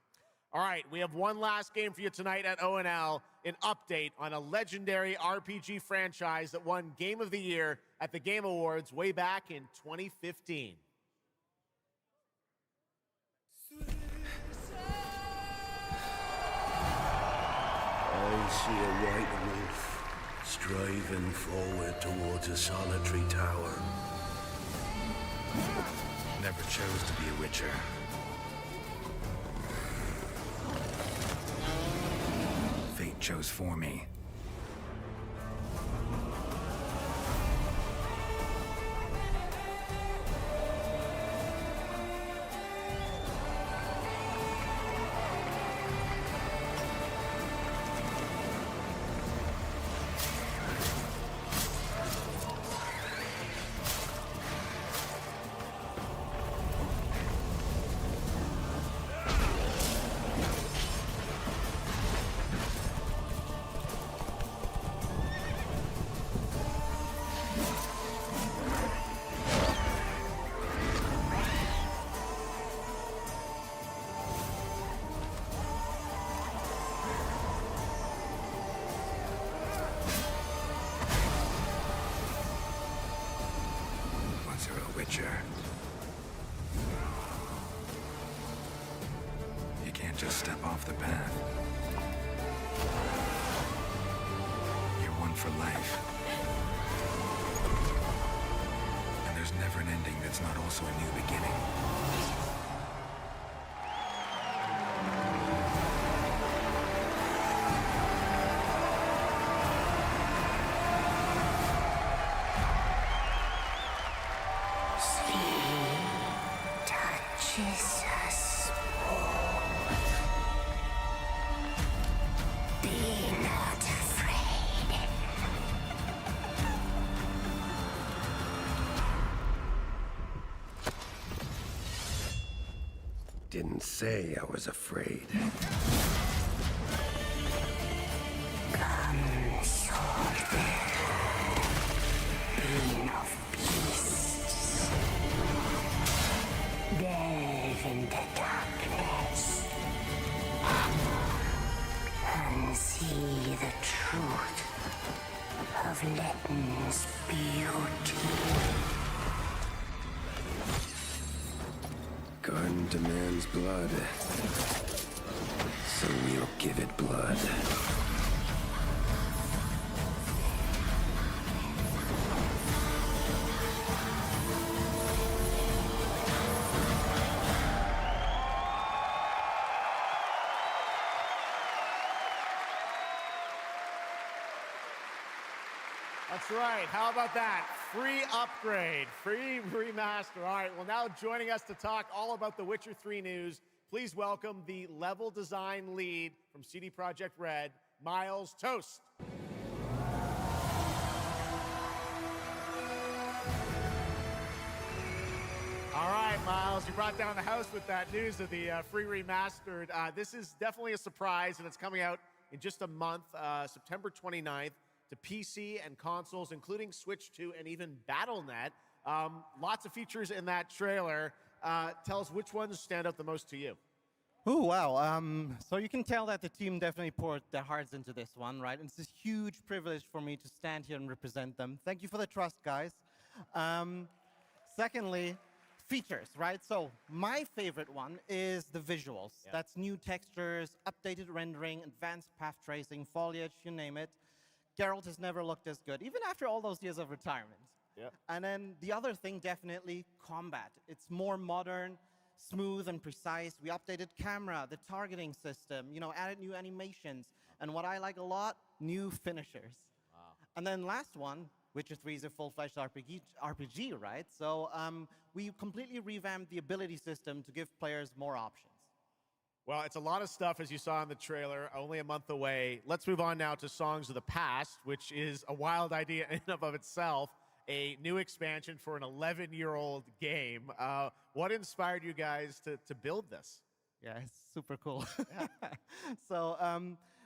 All right, we have one last game for you tonight at ONL, an update on a legendary RPG franchise that won Game of the Year at the Game Awards way back in 2015. I see a white wolf striding forward towards a solitary tower. Never chose to be a witcher. Fate chose for me. You can't just step off the path. You're one for life. And there's never an ending that's not also a new beginning. Touches us all. Be not afraid. Didn't say I was afraid. Come, soldier. Being of beasts. Delve into darkness and see the truth of Letton's beauty. Garden demands blood, so we'll give it blood. That's right. How about that? Free upgrade, free remaster. All right, well, now joining us to talk all about the Witcher 3 news, please welcome the level design lead from CD Projekt Red, Miles Toast. All right, Miles, you brought down the house with that news of the free remastered. This is definitely a surprise, and it's coming out in just a month, September 29th. To PC and consoles, including Switch 2 and even Battle.net. Lots of features in that trailer. Tell us which ones stand out the most to you. Oh, wow. So you can tell that the team definitely poured their hearts into this one, right? And it's a huge privilege for me to stand here and represent them. Thank you for the trust, guys. Secondly, features, right? So my favorite one is the visuals. Yeah. That's new textures, updated rendering, advanced path tracing, foliage, you name it. Geralt has never looked as good, even after all those years of retirement. Yep. And then the other thing, definitely combat. It's more modern, smooth and precise. We updated camera, the targeting system, added new animations. And what I like a lot, new finishers. Wow. And then last one, Witcher 3 is a full-fledged RPG, right? So we completely revamped the ability system to give players more options. Well, it's a lot of stuff, as you saw in the trailer, only a month away. Let's move on now to Songs of the Past, which is a wild idea in and of itself, a new expansion for an 11-year-old game. What inspired you guys to build this? Yeah, it's super cool. So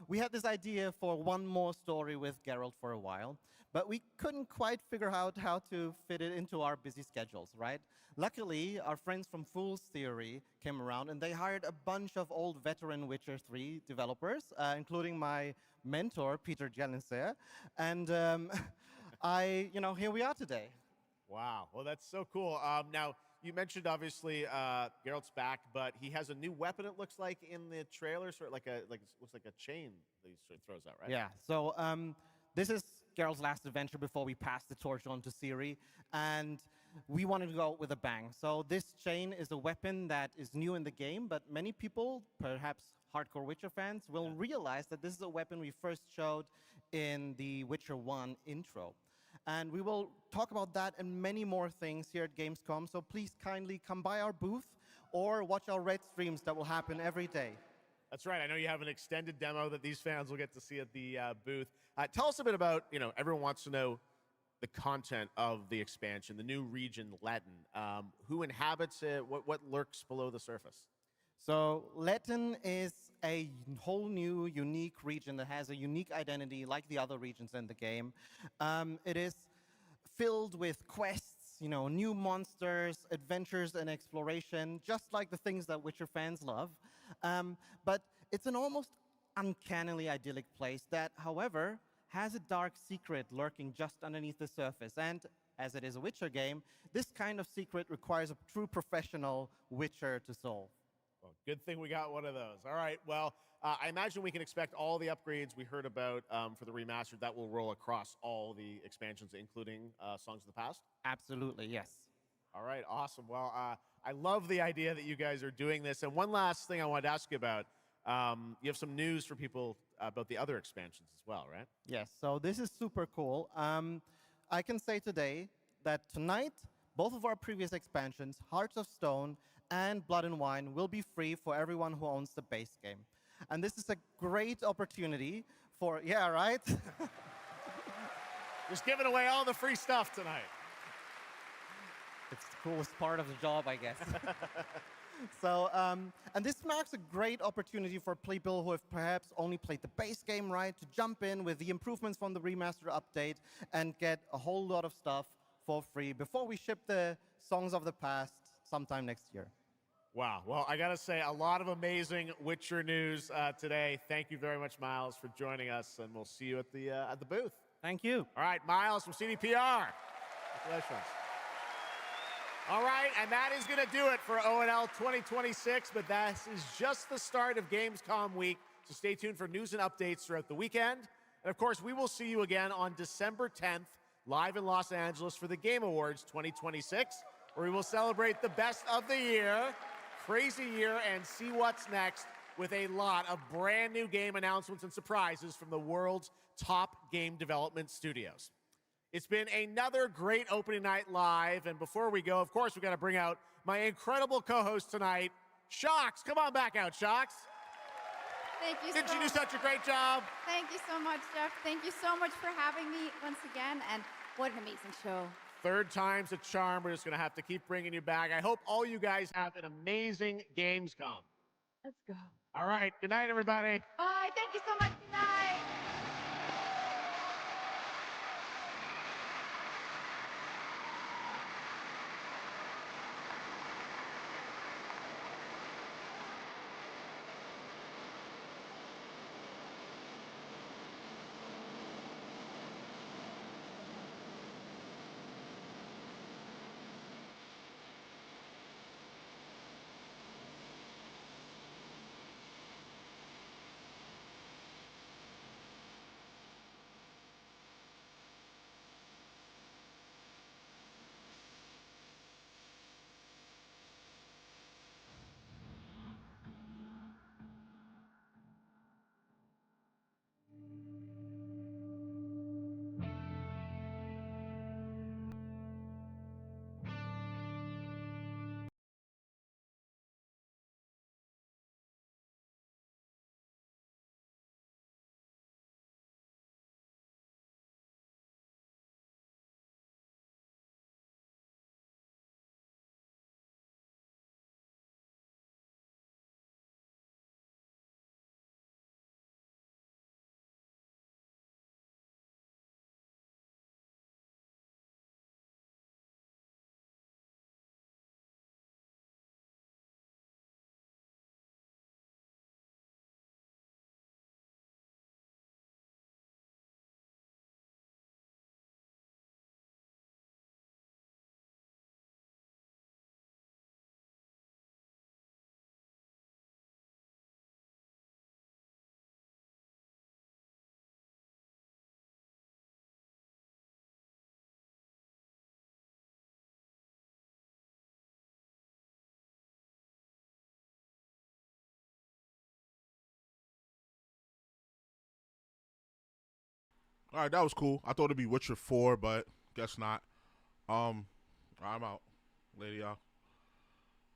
we had this idea for one more story with Geralt for a while, but we couldn't quite figure out how to fit it into our busy schedules, right? Luckily, our friends from Fool's Theory came around, and they hired a bunch of old veteran Witcher 3 developers, including my mentor, Peter Jelenser. And here we are today. Wow. Well, that's so cool. Now, you mentioned, obviously, Geralt's back, but he has a new weapon, it looks like, in the trailer, sort of looks like a chain that he sort of throws out, right? Yeah, so this is Geralt's last adventure before we pass the torch on to Ciri, and we wanted to go out with a bang. So this chain is a weapon that is new in the game, but many people, perhaps hardcore Witcher fans, will realize that this is a weapon we first showed in the Witcher 1 intro. And we will talk about that and many more things here at Gamescom, so please kindly come by our booth or watch our Red streams that will happen every day. That's right. I know you have an extended demo that these fans will get to see at the booth. Tell us a bit about, everyone wants to know the content of the expansion, the new region, Letten. Who inhabits it? What lurks below the surface? So Letten is a whole new, unique region that has a unique identity like the other regions in the game. It is filled with quests, new monsters, adventures, and exploration, just like the things that Witcher fans love. But it's an almost uncannily idyllic place that, however, has a dark secret lurking just underneath the surface. And as it is a Witcher game, this kind of secret requires a true professional Witcher to solve. Well, good thing we got one of those. All right, well, I imagine we can expect all the upgrades we heard about for the remastered. That will roll across all the expansions, including Songs of the Past? Absolutely, yes. All right, awesome. Well, I love the idea that you guys are doing this. And one last thing I wanted to ask you about. You have some news for people about the other expansions as well, right? Yes, so this is super cool. I can say today that tonight, both of our previous expansions, Hearts of Stone and Blood and Wine, will be free for everyone who owns the base game. And this is a great opportunity for, yeah, right? Just giving away all the free stuff tonight. It's the coolest part of the job, I guess. So, and this marks a great opportunity for people who have perhaps only played the base game, right, to jump in with the improvements from the remaster update and get a whole lot of stuff for free before we ship the Songs of the Past sometime next year. Wow. Well, I got to say, a lot of amazing Witcher news today. Thank you very much, Miles, for joining us, and we'll see you at the booth. Thank you. All right, Miles from CDPR. Congratulations. All right, and that is going to do it for ONL 2026, but that is just the start of Gamescom week, so stay tuned for news and updates throughout the weekend. And of course, we will see you again on December 10th, live in Los Angeles for the Game Awards 2026, where we will celebrate the best of the year, crazy year, and see what's next with a lot of brand new game announcements and surprises from the world's top game development studios. It's been another great opening night live, and before we go, of course, we've got to bring out my incredible co-host tonight, Sjokz. Come on back out, Sjokz. Thank you. Didn't you do such a great job? Thank you so much, Geoff. Thank you so much for having me once again, and what an amazing show. Third time's a charm. We're just going to have to keep bringing you back. I hope all you guys have an amazing Gamescom. Let's go. All right. Good night, everybody. Bye. Thank you so much. Good night. All right, that was cool. I thought it'd be Witcher 4, but guess not. I'm out. Later, y'all.